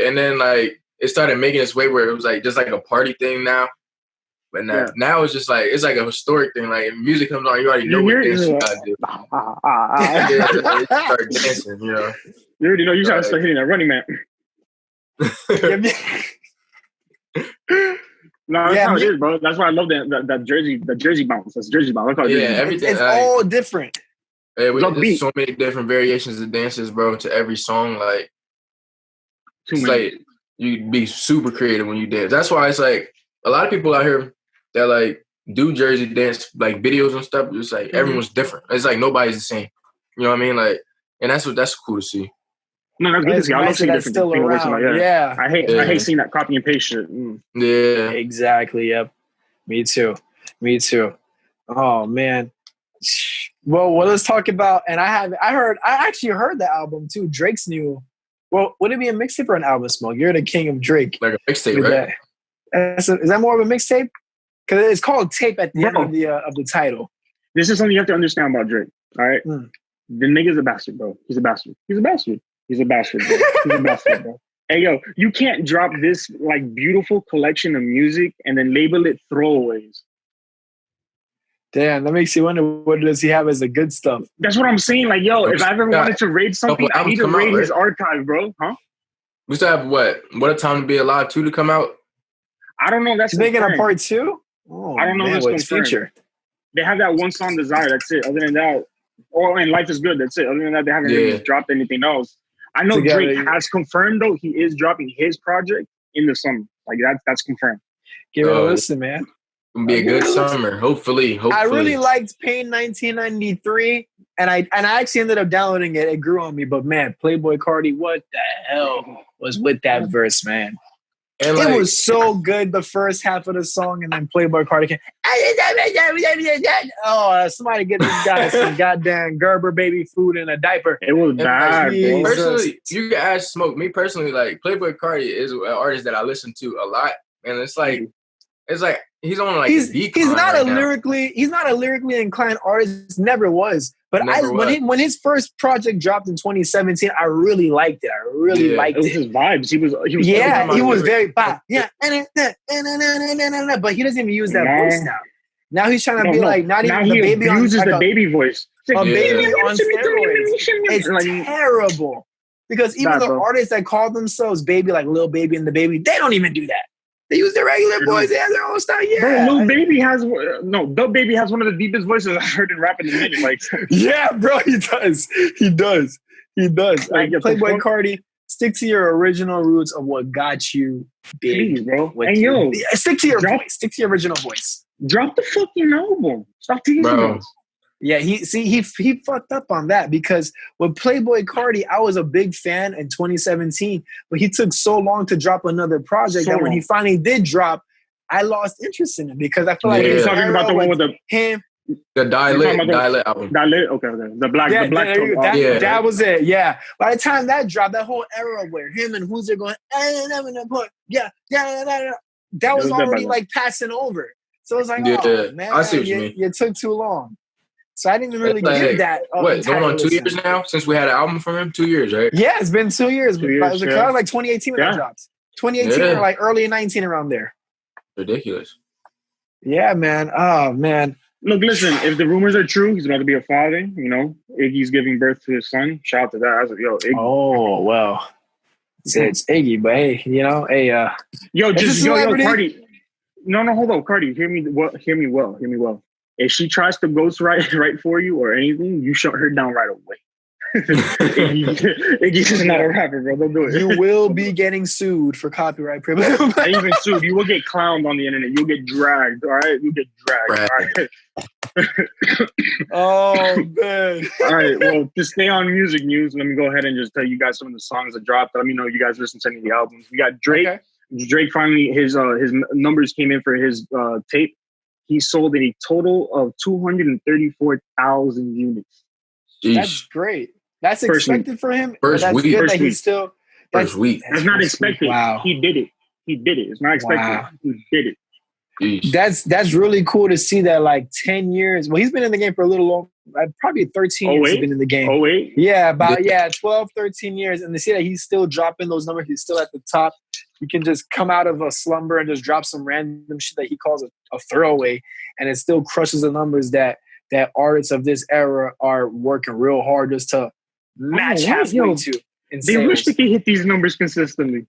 and then like it started making its way where it was like just like a party thing now. But now it's just like it's like a historic thing. Like if music comes on, you already know what dance you gotta do. You start dancing, you know. You already know you gotta start hitting that running man. No, that's how it is, bro. That's why I love that Jersey bounce. That's Jersey bounce. Everything. It's all different. There's so many different variations of dances, bro, to every song. Like, like you be super creative when you dance. That's why it's like a lot of people out here that like do Jersey dance like videos and stuff. It's like everyone's different. It's like nobody's the same. You know what I mean? Like, and that's cool to see. No, that's good to see. I love seeing different still around. Yeah. I hate seeing that copy and paste shit. Yeah. Exactly. Yep. Me too. Oh man. Well, let's talk about. And I actually heard the album too. Drake's new. Well, would it be a mixtape or an album? Smoke. You're the king of Drake. Like a mixtape, right? Is that more of a mixtape? Because it's called tape at the end of the title. This is something you have to understand about Drake. All right. The nigga's a bastard, bro. He's a bastard. Bro. Hey, yo, you can't drop this like beautiful collection of music and then label it throwaways. Damn, that makes you wonder what does he have as the good stuff. That's what I'm saying. Like, yo, if I ever wanted to raid something, I need to raid his archive, bro. Huh? We still have what a Time to Be Alive 2 to come out? I don't know. That's making a part 2? Oh, I don't know what's future. They have that one song, Desire. That's it. Other than that, and Life is Good. That's it. Other than that, they haven't really dropped anything else. I know Drake has confirmed though he is dropping his project in the summer. Like that's confirmed. Give it a listen, man. It'll be a good summer. Hopefully. I really liked Pain 1993, and I actually ended up downloading it. It grew on me, but man, Playboi Carti, what the hell was with that verse, man? And it was so good the first half of the song, and then Playboi Carti came. Oh, somebody get this guy some goddamn Gerber baby food in a diaper. It was bad. Like, personally, you can ask Smoke. Me personally, like Playboi Carti is an artist that I listen to a lot, and it's like he's on like he's not a lyrically inclined artist. Never was. But when his first project dropped in 2017, I really liked it. I really liked it. It was his vibes. He was very pop. Yeah. But he doesn't even use that voice now. Now he's trying to be like not even the baby on uses the baby voice. A baby on steroids. It's terrible. Because even the artists that call themselves Baby, like Lil Baby and the Baby, they don't even do that. They use their regular voice. They have their own style. Yeah. Bro, Lil Baby has Dub Baby has one of the deepest voices I've heard in rap in a minute. Like, yeah, bro, he does. Like Playboy Cardi, stick to your original roots of what got you big, please, bro. And yo, stick to your voice. Stick to your original voice. Drop the fucking album. Stop teasing us. Yeah, he fucked up on that because with Playboy Cardi, I was a big fan in 2017, but he took so long to drop another project that when he finally did drop, I lost interest in it because I feel like you're talking about the one with the Dialect album. Dialect, okay. The black. That was it. Yeah. By the time that dropped, that whole era where him and Who's It going, that was already like passing over. So it's like, oh man, I see what you mean. You took too long. So I didn't really give that. What, going on 2 years now since we had an album from him? 2 years, right? Yeah, it's been 2 years. It was like 2018 when it dropped. 2018 or like early 19 around there. Ridiculous. Yeah, man. Oh, man. Look, listen, if the rumors are true, he's about to be a father, you know, Iggy's giving birth to his son. Shout out to that. I was like, yo, Iggy. Oh, well. It's Iggy, but hey, you know, Cardi. No, hold on, Cardi. Hear me well. If she tries to ghostwrite for you or anything, you shut her down right away. Iggy's just not a rapper, bro. Don't do it. You will be getting sued for copyright privilege. Not even sued. You will get clowned on the internet. You'll get dragged. All right, you'll get dragged. All right. Oh man. All right. Well, to stay on music news, let me go ahead and just tell you guys some of the songs that dropped. Let me know if you guys listen to any of the albums. We got Drake. Okay. Drake finally his numbers came in for his tape. He sold a total of 234,000 units. Jeez. That's great. That's expected for him. First week. Good that he's still. First week. That's not expected. Wow. He did it. It's not expected. Wow. He did it. Jeez. That's really cool to see that. Like 10 years. Well, he's been in the game for a little long. Probably 13 years. He's been in the game. 08? Yeah, 12, 13 years, and to see that he's still dropping those numbers. He's still at the top. You can just come out of a slumber and just drop some random shit that he calls a throwaway, and it still crushes the numbers that artists of this era are working real hard just to match halfway to. They wish they could hit these numbers consistently.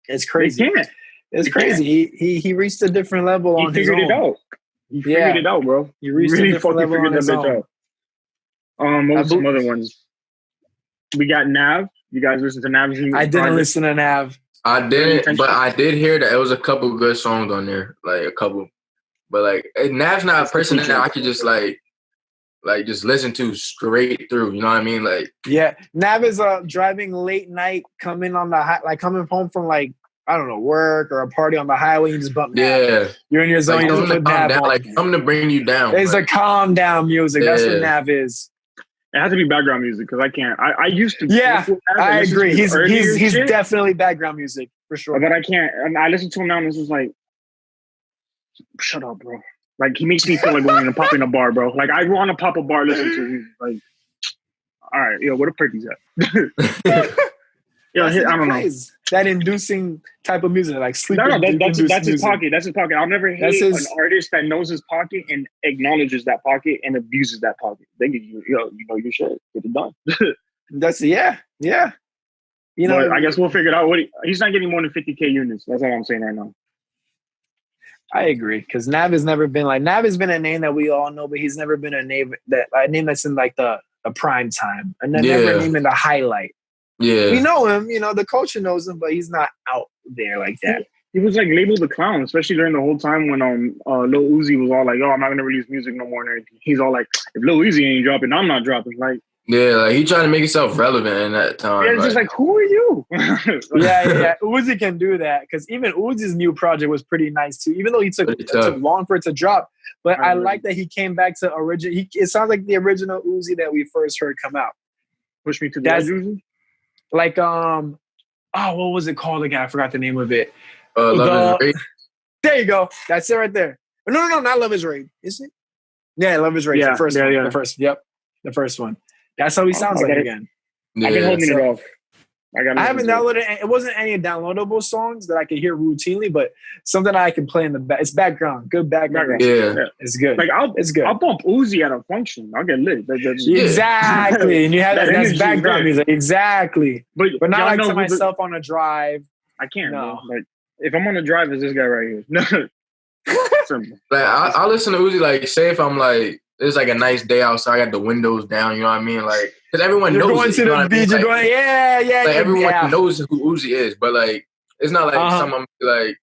It's crazy. They can't. It's crazy. He reached a different level on his own. He figured it out, bro. He reached a different level on his own. What were some other ones? We got Nav. You guys listen to Nav's new I didn't listen to Nav. I didn't, but I did hear that it was a couple good songs on there, like a couple. But like Nav's not a person that I could just like just listen to straight through. You know what I mean? Like Nav is driving late night, coming home from like I don't know work or a party on the highway. You just bump Nav. Yeah, you're in your zone. Like, you don't put Nav down, on. like I'm gonna bring you down. It's a calm down music. Yeah. That's what Nav is. It has to be background music because I can't. I used to. Yeah, I agree. He's definitely background music for sure. But I can't. I listen to him now and it's just like, shut up, bro. Like he makes me feel like going and popping a bar, bro. Like I want to pop a bar, listen to him. Like, all right, yo, what a perky's at? I don't know. That inducing type of music, like sleep. No, that's his pocket. That's his pocket. I'll never hate an artist that knows his pocket and acknowledges that pocket and abuses that pocket. They give you know your shit. Get it done. Yeah. You know, but I guess we'll figure it out. He's not getting more than 50K units. That's all I'm saying right now. I agree because Nav has never been like Nav has been a name that we all know, but he's never been a name that's in like the prime time and never a name in the highlight. Yeah, we know him. You know, the culture knows him, but he's not out there like that. He was like labeled the clown, especially during the whole time when Lil Uzi was all like, "Oh, I'm not gonna release music no more." And everything. He's all like, "If Lil Uzi ain't dropping, I'm not dropping." Like, yeah, like he trying to make himself relevant in that time. Yeah, it's just like, who are you? yeah. Uzi can do that because even Uzi's new project was pretty nice too. Even though it took long for it to drop, but I like that he came back to original. It sounds like the original Uzi that we first heard come out. Push Me to the Edge Uzi. Like what was it called again? I forgot the name of it. Love Is Rape. There you go. That's it right there. No, not Love Is Rape. Is it? Yeah, Love Is Rape. Yeah, the first one. The first. Yep, the first one. That's how he sounds like again. I've been holding it off. I haven't downloaded. It wasn't any downloadable songs that I could hear routinely, but something I can play in the back. It's background, good background. Yeah, it's good. Like it's good. I'll bump Uzi at a function. I'll get lit. Exactly, and you have that's background music. Exactly, but not like to myself on a drive. I can't. No. Like If I'm on a drive, it's this guy right here. No. Like I listen to Uzi. Like, say if I'm like, it's like a nice day outside, I got the windows down. You know what I mean? Like, because everyone you're knows going it, to the beach. You're going, yeah. Like everyone knows who Uzi is, but like, it's not like someone like,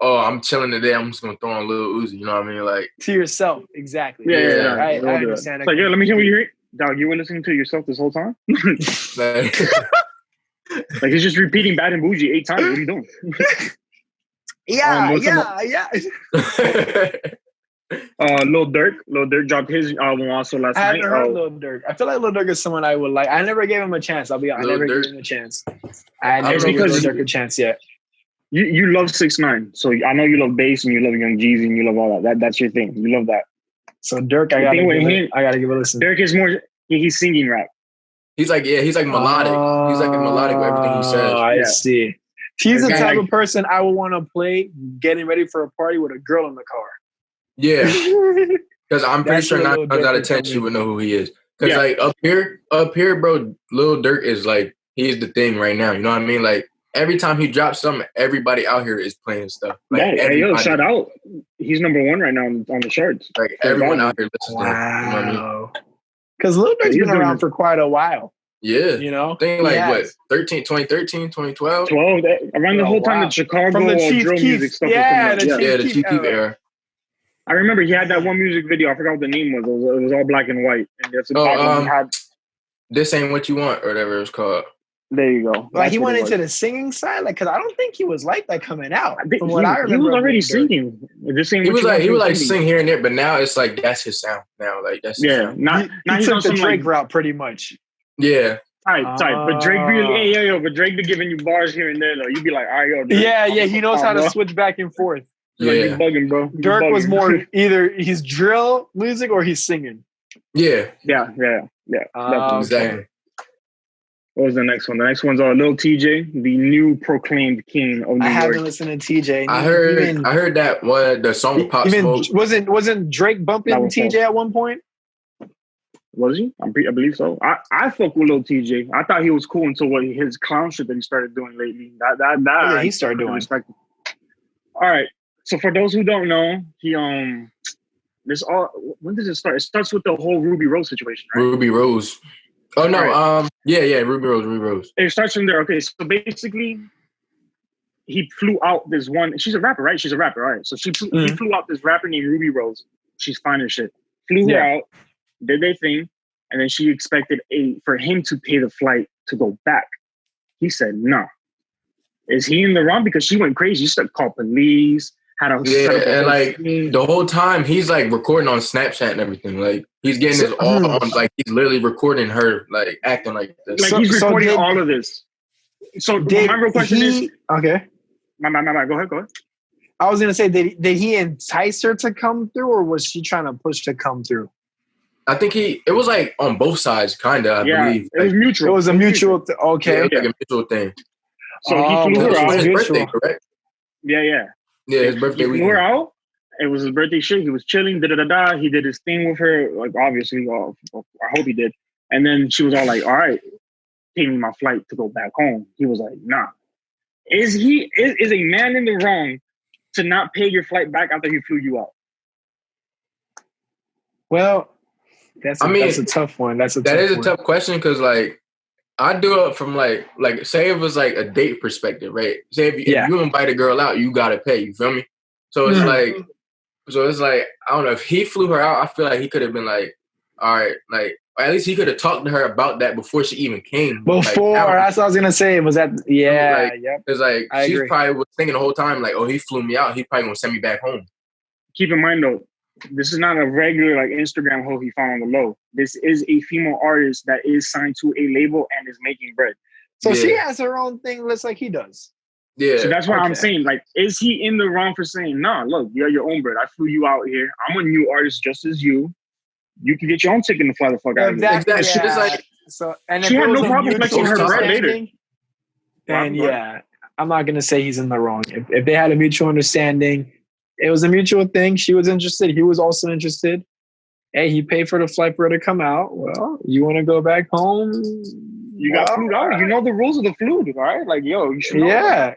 oh, I'm chilling today. I'm just gonna throw on a little Uzi. You know what I mean? Like to yourself, exactly. Yeah. I understand. Like, yeah, let me hear what you hear. Dog, you were listening to yourself this whole time? Like he's just repeating Bad and Bougie 8 times. What are you doing? Yeah. Lil Durk dropped his album also last night. I haven't heard Lil Durk. I feel like Lil Durk is someone I would like. I never gave him a chance. I'll be honest. I never gave him a chance. I never gave Lil Durk a chance yet. You love 6ix9ine, so I know you love bass and you love Young Jeezy and you love all that. That's your thing. You love that. So Durk, I gotta give it a listen. Durk is more. He's singing rap. He's like melodic. He's like melodic with everything he says. I see. He's the type of person I would want to play getting ready for a party with a girl in the car. Yeah, because I'm pretty sure 9 times out of 10 she would know who he is. Because like up here, bro, Lil Durk is like he's the thing right now. You know what I mean? Like every time he drops something, everybody out here is playing stuff. Like, shout out! He's number 1 right now on the charts. Like everyone out here listens to him. You know what I mean? Because Lil Durk's been around for quite a while. Yeah. You know? I think what, 2013, 2012? 12, around the whole time that Chicago from the Chief drill Keef. music stuff was coming up. The Chief Keef era. I remember he had that one music video. I forgot what the name was. It was all black and white. And that's about This Ain't What You Want, or whatever it's called. There you go. Like he went into the singing side, like because I don't think he was like that coming out. From what I remember, he was already singing. He would like sing here and there, but now it's like that's his sound. Now, like that's his sound. Now he took the Drake route pretty much. Yeah. Tight. But Drake really, but Drake be giving you bars here and there though. You'd be like, all right, yo. Drake, he knows how to switch back and forth. Yeah, like, you bugging, bro. Dirk was more either he's drill music or he's singing. Yeah. Exactly. What was the next one? The next one's Lil TJ, the new proclaimed king of New York. I haven't listened to TJ. I heard that the song Pop Smoke. Wasn't Drake bumping TJ at one point? Was he? I believe so. I fuck with Lil TJ. I thought he was cool until his clown shit that he started doing lately. That he started doing. Respect. All right. So for those who don't know, when does it start? It starts with the whole Ruby Rose situation, right? Ruby Rose. Oh no, right. Ruby Rose. It starts from there. Okay, so basically, he flew out this one. She's a rapper, right? She's a rapper, right? So he flew out this rapper named Ruby Rose. She's fine as shit. Flew her out, did their thing, and then she expected for him to pay the flight to go back. He said, "No." Is he in the wrong? Because she went crazy. She started calling police. And like the whole time he's like recording on Snapchat and everything. Like he's getting this all on. Like he's literally recording her like acting like this. Like he's recording all of this. So my real question is okay. My go ahead. I was gonna say, did he entice her to come through, or was she trying to push to come through? I think it was like on both sides, kinda. I believe it was mutual. It was a mutual. Okay, like a mutual thing. So he flew her out. His birthday, correct? Yeah. Yeah, his birthday weekend. He flew her out. It was his birthday shit. He was chilling. He did his thing with her. Like obviously, I hope he did. And then she was all like, "All right, pay me my flight to go back home." He was like, "Nah." Is a man in the wrong to not pay your flight back after he flew you out? Well, that's a tough one. That is a tough question because like I do it from like say it was like a date perspective, right? Say if you invite a girl out, you gotta pay. You feel me? So it's like I don't know if he flew her out. I feel like he could have been like, all right, like or at least he could have talked to her about that before she even came. That's what I was gonna say. Was that It's like she probably was thinking the whole time like, oh, he flew me out. He's probably gonna send me back home. Keep in mind though, this is not a regular like Instagram hoe he found on the low. This is a female artist that is signed to a label and is making bread. So she has her own thing just like he does. Yeah. So that's why I'm saying, like, is he in the wrong for saying, nah, look, you have your own bread. I flew you out here. I'm a new artist just as you. You can get your own ticket to fly the fuck out of here. Exactly. She had no problem flexing her bread later. And I'm not going to say he's in the wrong. If they had a mutual understanding, it was a mutual thing. She was interested. He was also interested. Hey, he paid for the flight for her to come out. Well, you want to go back home? You got flued out. You know the rules of the fluid, all right? Like, yo, you should know. Yeah.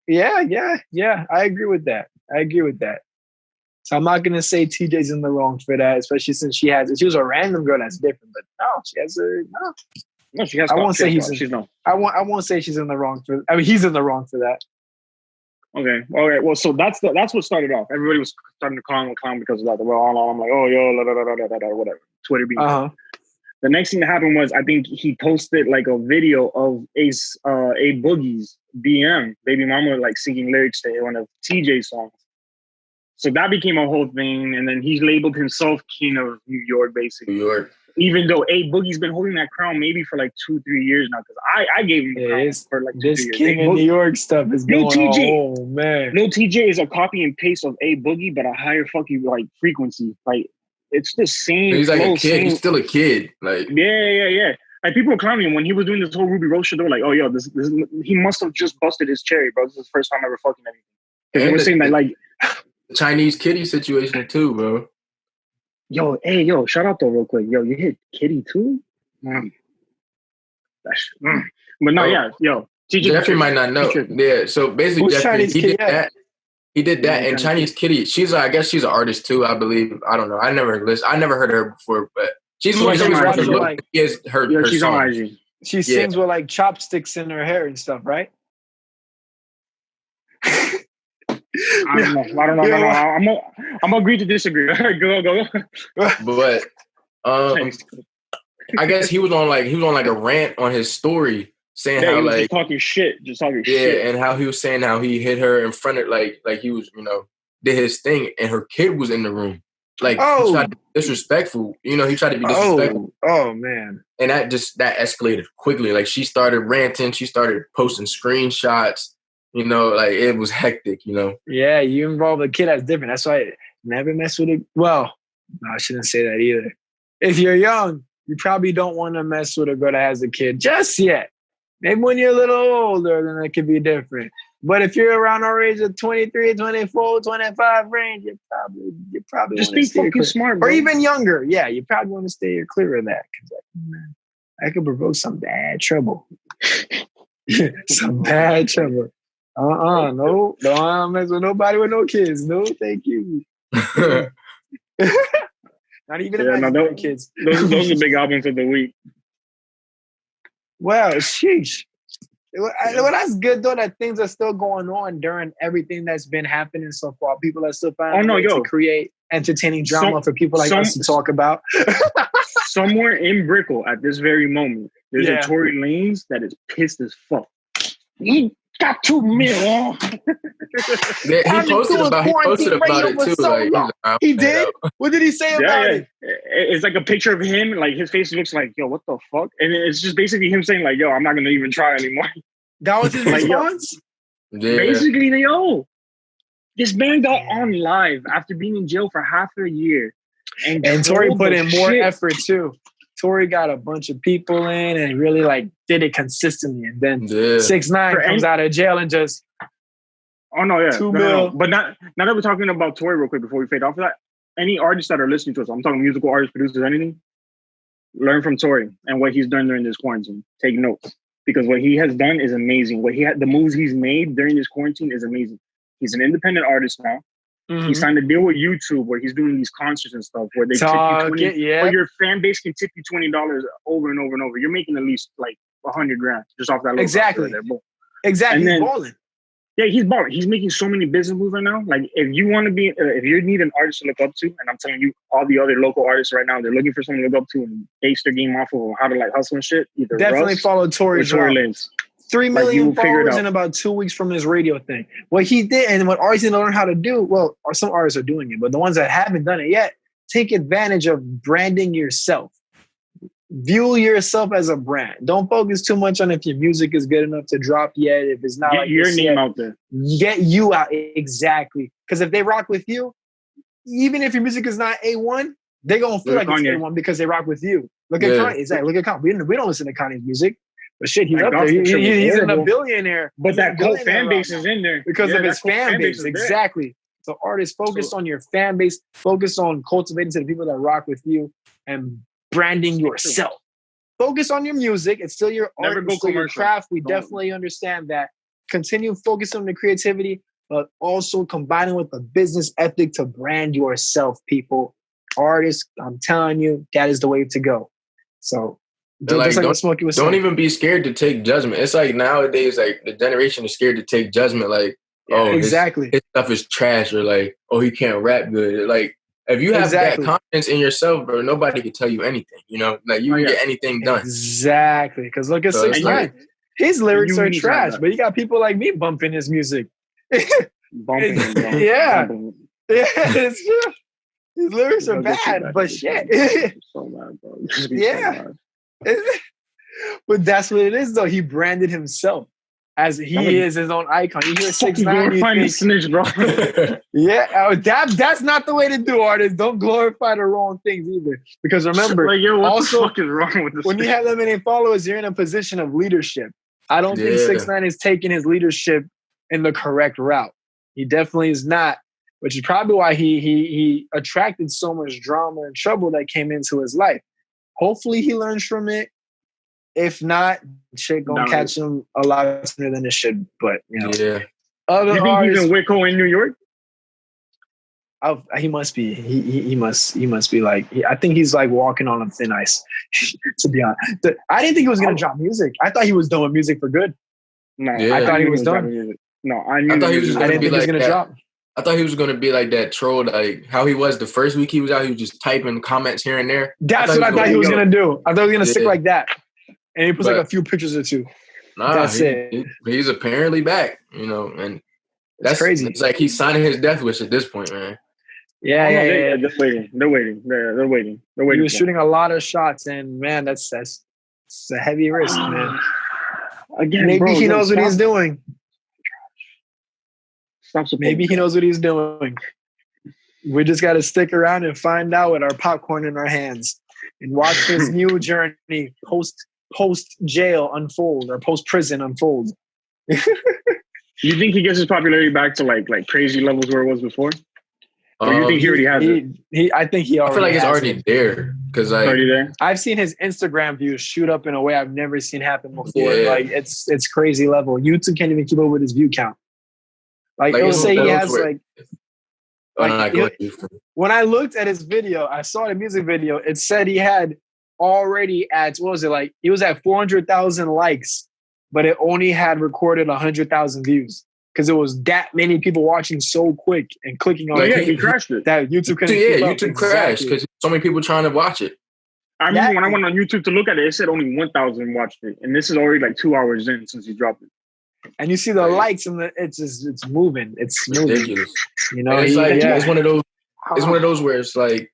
Yeah. I agree with that. So I'm not gonna say TJ's in the wrong for that, especially since she was a random girl. That's different, but no, she has no. No, she has. I won't say I won't say she's in the wrong for. I mean, he's in the wrong for that. Okay. All right. Well, so that's what started off. Everybody was starting to clown because of that. I'm like, oh, yo, whatever. Twitter being. The next thing that happened was I think he posted like a video of A Boogie's BM, Baby Mama, like singing lyrics to one of TJ's songs. So that became a whole thing. And then he labeled himself King of New York, basically. New York. Even though A Boogie's been holding that crown maybe for like 2-3 years now, because I gave him the crown for like 2-3 years. This King of New York stuff is going on. Oh, man. Lil TJ is a copy and paste of A Boogie, but a higher fucking like frequency. Like, it's the same. He's like a kid. He's still a kid. Like yeah. Like people were clowning him when he was doing this whole Ruby Rose shit. They were like, "Oh, yo, this he must have just busted his cherry, bro. This is the first time ever fucking anything." And they were saying that like the Chinese kitty situation too, bro. Yo, shout out though real quick. Yo, you hit kitty too? But no, yo. TJ Jeffrey might not know. Yeah, so basically, Jeffrey, he did that. He did that, and Chinese Kitty. I guess she's an artist too. I believe. I don't know. I never heard her before, but she's she's her she's song. on IG. She sings with like chopsticks in her hair and stuff, right? I don't know. I'm gonna agree to disagree. All right, go. But I guess he was on like a rant on his story. Saying how like just talking shit, and how he was saying how he hit her in front of like he was did his thing and her kid was in the room, like he tried to be disrespectful, he tried to be disrespectful. Oh man! And that escalated quickly. Like she started ranting, she started posting screenshots. Like it was hectic. Yeah, you involve a kid that's different. That's why I never mess with it. Well, no, I shouldn't say that either. If you're young, you probably don't want to mess with a girl that has a kid just yet. Maybe when you're a little older, then it could be different. But if you're around our age of 23, 24, 25 range, you probably just be fucking smart, bro. Or even younger. Yeah, you probably want to stay clear of that. Because I could provoke some bad trouble. Some bad trouble. No. Don't mess with nobody with no kids. No, thank you. Not even kids. Those are the big albums of the week. Well, sheesh. Well, that's good though that things are still going on during everything that's been happening so far. People are still finding ways to create entertaining drama for people like us to talk about. Somewhere in Brickell at this very moment, there's a Tory Lanez that is pissed as fuck. He got 2 million. He posted about it too. Like, he did? What did he say about it? It's like a picture of him. Like his face looks like, yo, what the fuck? And it's just basically him saying like, yo, I'm not going to even try anymore. That was his response? Yeah. Basically, this man got on live after being in jail for half a year. And Tory put in more effort too. Tory got a bunch of people in and really like did it consistently. And then 6ix9ine comes out of jail and just $2 million. No. But now that we're talking about Tory real quick before we fade off of that, any artists that are listening to us, I'm talking musical artists, producers, anything, learn from Tory and what he's done during this quarantine. Take notes. Because what he has done is amazing. The moves he's made during this quarantine is amazing. He's an independent artist now. Mm-hmm. He signed a deal with YouTube where he's doing these concerts and stuff where they tip you $20. Where your fan base can tip you $20 over and over and over. You're making at least like $100,000 just off that. Exactly. There. Exactly. He's balling. Yeah, he's balling. He's making so many business moves right now. Like if you want to be, if you need an artist to look up to, and I'm telling you, all the other local artists right now, they're looking for someone to look up to and base their game off of how to like hustle and shit. Either definitely Russ follow Tory's or Tory Lanez. 3 million followers in about 2 weeks from his radio thing. What he did and what artists need to learn how to do, well, or some artists are doing it, but the ones that haven't done it yet, take advantage of branding yourself. View yourself as a brand. Don't focus too much on if your music is good enough to drop yet. If it's not, get your name out there. Get you out. Exactly. Because if they rock with you, even if your music is not A1, they're going to feel like it's A1 because they rock with you. Look at Kanye. Exactly. Look at Kanye. We don't listen to Kanye's music. But shit, he's up there. He's a billionaire. But that whole fan base is in there. Because of his fan base. Exactly. So artists, focus on your fan base. Focus on cultivating to the people that rock with you and branding yourself. Focus on your music. It's still your art. It's still your craft. We definitely understand that. continue focusing on the creativity, but also combining with the business ethic to brand yourself, people. Artists, I'm telling you, that is the way to go. So just like what Smokey was saying. Don't even be scared to take judgment. It's like nowadays, like the generation is scared to take judgment. Like, exactly, his stuff is trash, or like, oh, he can't rap good. Like, if you have that confidence in yourself, bro, nobody can tell you anything. You know, like you can get anything done. Exactly, because look at 6ix9ine. His lyrics are trash, but you got people like me bumping his music. Bumping him, bro. Yeah, it's true. His lyrics are bad, but shit. So bad, bro. Yeah. But that's what it is, though. He branded himself as he is his own icon. You hear 6ix9ine, you think, snitch, bro. Yeah, that's not the way to do, artists. Don't glorify the wrong things either. Because remember, like, yo, what the fuck is wrong with this? When you have that many followers, you're in a position of leadership. I don't think 6ix9ine is taking his leadership in the correct route. He definitely is not, which is probably why he attracted so much drama and trouble that came into his life. Hopefully he learns from it. If not, shit gonna catch him a lot sooner than it should. But you know, you think artists, he's in Waco in New York? He must be. He must be like. I think he's like walking on thin ice. To be honest, I didn't think he was gonna drop music. I thought he was done with music for good. No, I thought he was done. No, I thought he was just gonna be like gonna drop. I thought he was going to be like that troll, like how he was the first week he was out. He was just typing comments here and there. That's what I thought he was going to do. I thought he was going to stick like that. And he puts like a few pictures or two. That's it. He's apparently back, you know, and that's crazy. It's like he's signing his death wish at this point, man. Yeah. They're waiting. He was shooting a lot of shots, and man, that's a heavy risk, man. Again, maybe he knows what he's doing. Maybe he knows what he's doing. We just got to stick around and find out with our popcorn in our hands and watch this new journey post jail unfold or post prison unfold. You think he gets his popularity back to like crazy levels where it was before? Or you think he already has it? I think he already. I feel like it's already there because already there. I've seen his Instagram views shoot up in a way I've never seen happen before. Yeah. Like it's crazy level. YouTube can't even keep up with his view count. Like it'll say he has when I looked at his video, I saw the music video. It said he had already at he was at 400,000 likes, but it only had recorded 100,000 views because it was that many people watching so quick and clicking on it. He crashed it. That YouTube couldn't YouTube crashed because so many people trying to watch it. I remember when I went on YouTube to look at it, it said only 1,000 watched it, and this is already like 2 hours in since he dropped it. And you see the likes and it's moving. It's moving. Ridiculous. You know, it's it's one of those. It's one of those where it's like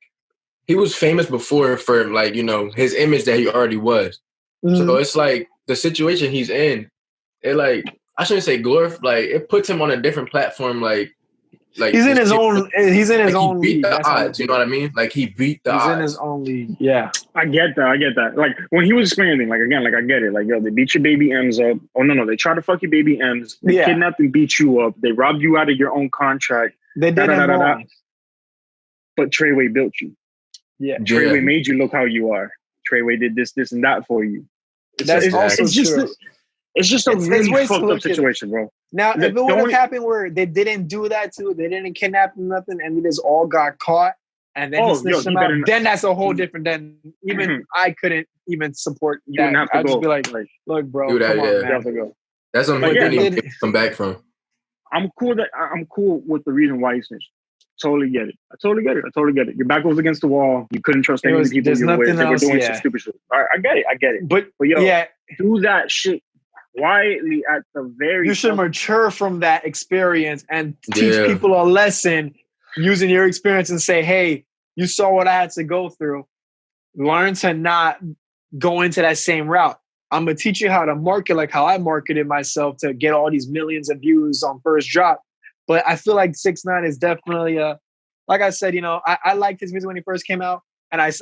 he was famous before for like his image that he already was. Mm-hmm. So it's like the situation he's in. It like I shouldn't say like it puts him on a different platform. Like he's in his own. He's in his own league. He beat the odds. You know what I mean? Like he beat the odds. He's in his own league. Yeah, I get that. Like when he was explaining, like again, like I get it. Like yo, they beat your baby M's up. Oh no, they tried to fuck your baby M's. They kidnapped and beat you up. They robbed you out of your own contract. They did it wrong. But Treyway built you. Yeah, Treyway made you look how you are. Treyway did this, and that for you. It's just a really fucked up situation, bro. Now, if it would have happened where they didn't do that too, they didn't kidnap him, nothing, and they just all got caught, and then he snitched him out, then that's a whole different. Then even I couldn't even support that. I'd just be like, look, bro, come on, man. You have to go. That's something he didn't even come back from. I'm cool with the reason why he snitched. Totally get it. I totally get it. Your back was against the wall. You couldn't trust any of the people you were with. They were doing some stupid shit. All right, I get it. But yo, do that shit quietly at the very. You should mature from that experience and teach people a lesson using your experience and say, hey, you saw what I had to go through. Learn to not go into that same route. I'm going to teach you how to market like how I marketed myself to get all these millions of views on first drop. But I feel like 6ix9ine is definitely like I said, I liked his music when he first came out, and I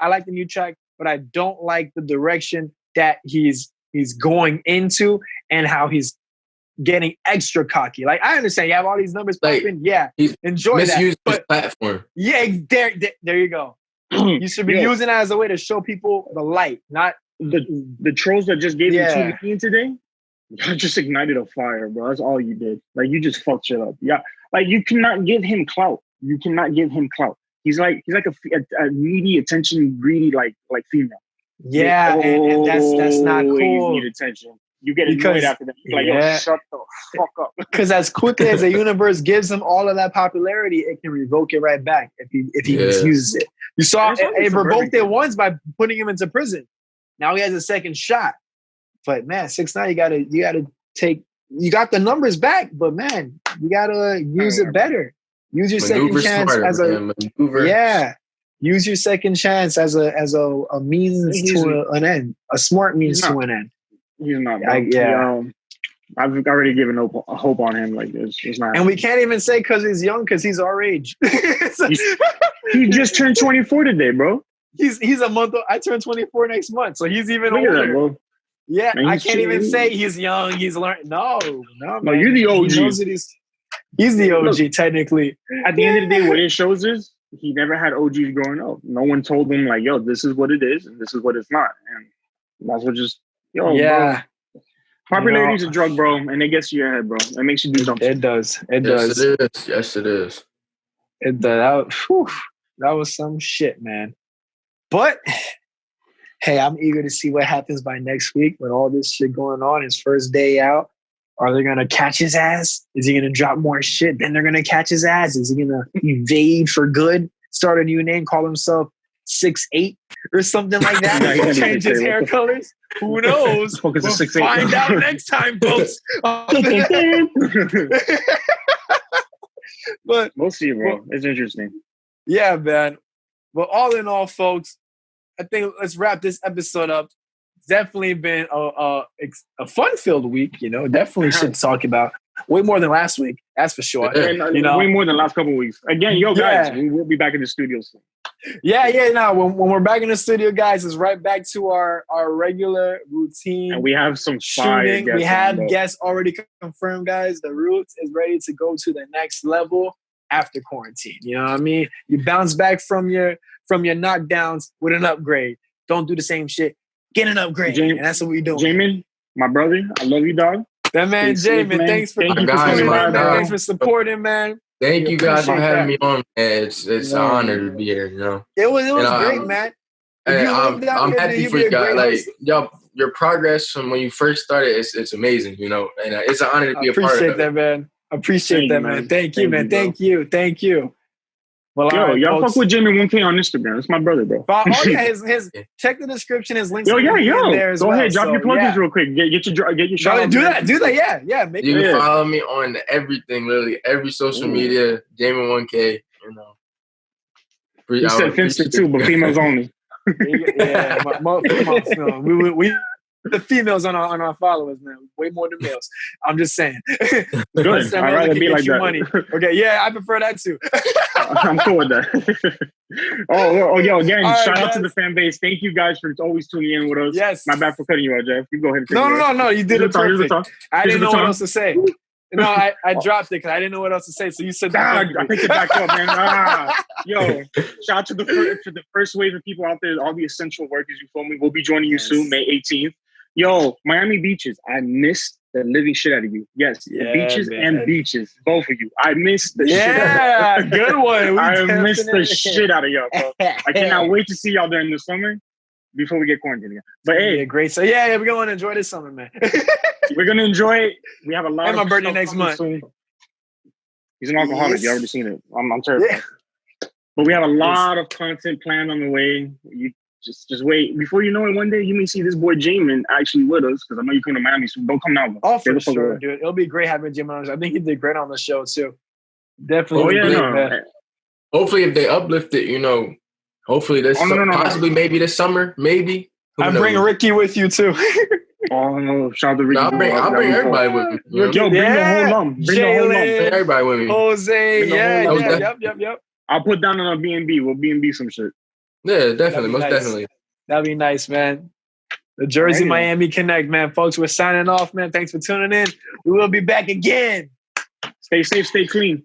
like the new track, but I don't like the direction that he's going into and how he's getting extra cocky. Like I understand you have all these numbers popping, he's enjoy misused that. His platform. Yeah, there you go. You should be using it as a way to show people the light, not the trolls that just gave him 2 million today. You just ignited a fire, bro. That's all you did. Like, you just fucked shit up. Yeah, like, you cannot give him clout. You cannot give him clout. He's like a needy, attention, greedy, like female. Yeah, and that's not cool. Need attention. You get annoyed after that. You're like, yo, shut the fuck up. Because as quickly as the universe gives him all of that popularity, it can revoke it right back if he misuses it. You saw it revoked it once by putting him into prison. Now he has a second shot. But man, 6ix9ine, you gotta take. You got the numbers back, but man, you gotta use it better. Use your second chance as a Use your second chance as a means to an end, a smart means to an end. He's not. I've already given hope on him. Like, it's not. And we can't even say because he's young, because he's our age. He just turned 24 today, bro. He's a month. I turn 24 next month, so he's even older. That, bro. Yeah, man, I can't even say he's young. He's learning. No, you're the OG. He's the OG, technically. At the end of the day, what it shows is he never had OGs growing up. No one told him, like, yo, this is what it is and this is what it's not. And that's what just, bro. Popularity is a drug, bro, and it gets to your head, bro. It makes you do something. It does. It does. Yes, it is. It does. That was some shit, man. But hey, I'm eager to see what happens by next week with all this shit going on. His first day out. Are they going to catch his ass? Is he going to drop more shit? Then they're going to catch his ass. Is he going to evade for good? Start a new name, call himself 6'8" or something like that? Change his hair colors? Who knows? We'll find out next time, folks. But we'll see, bro. It's interesting. Yeah, man. But all in all, folks, I think let's wrap this episode up. It's definitely been a fun-filled week, Definitely shit to talk about. Way more than last week, that's for sure. And, way more than the last couple of weeks. Again, guys, we will be back in the studio soon. When we're back in the studio, guys, it's right back to our regular routine. And we have some shooting. We have guests already confirmed, guys. The Roots is ready to go to the next level after quarantine. You know what I mean? You bounce back from your knockdowns with an upgrade. Don't do the same shit. Get an upgrade. And that's what we do. Jamin, my brother, I love you, dog. That man, Jamin, thanks for coming, man. Thanks for supporting, man. Thank you guys for having me on, man. It's an honor to be here, It was great, man. I'm happy for you guys. Like, your progress from when you first started, it's amazing, and it's an honor to be a part of it. Appreciate that, man. Thank you, man. Thank you. Well, y'all fuck with Jamie 1K on Instagram. It's my brother, bro. His check the description. His links. Go ahead, drop your plugins real quick. Get your shout. Do that. Yeah. You can follow me on everything, literally every social media. Jamie 1K. You said Finster too, but females only. Yeah, we the females on our followers, man, way more than males. I'm just saying. Good. I'd rather be like that. Money. Okay, yeah, I prefer that too. I'm cool with that. Again, shout out to the fan base. Thank you guys for always tuning in with us. Yes. My bad for cutting you out, Jeff. You go ahead. No, you did it perfect. I didn't know what else to say. No, I dropped it because I didn't know what else to say. So you said that. I picked it back up, man. Shout out to the first wave of people out there, all the essential workers. You feel me? We'll be joining you soon, May 18th. Miami beaches. I missed the living shit out of you. Yes, the beaches and beaches, both of you. I missed the shit. Yeah, good one. I missed the shit out of y'all, bro. I cannot wait to see y'all during the summer before we get quarantined again. But hey, great. So we're gonna enjoy this summer, man. We're gonna enjoy it. We have a lot. And my birthday next month. Soon. He's an alcoholic. You already seen it. I'm terrified. Yeah. But we have a lot of content planned on the way. You just wait. Before you know it, one day you may see this boy Jamin actually with us, because I know you come to Miami, so don't come now. Oh, for sure, dude. It'll be great having Jamin on. I think he did great on the show too. Definitely. Hopefully, if they uplift it, hopefully this possibly maybe this summer, maybe. I'm bringing Ricky with you too. Shout out to Ricky. I'll bring everybody with me. Bring the whole lump. Bring everybody with me. Jose, yep. I'll put down on a B&B. We'll B&B some shit. Yeah, definitely. Most definitely. That'd be nice, man. The Jersey Miami Connect, man. Folks, we're signing off, man. Thanks for tuning in. We will be back again. Stay safe, stay clean.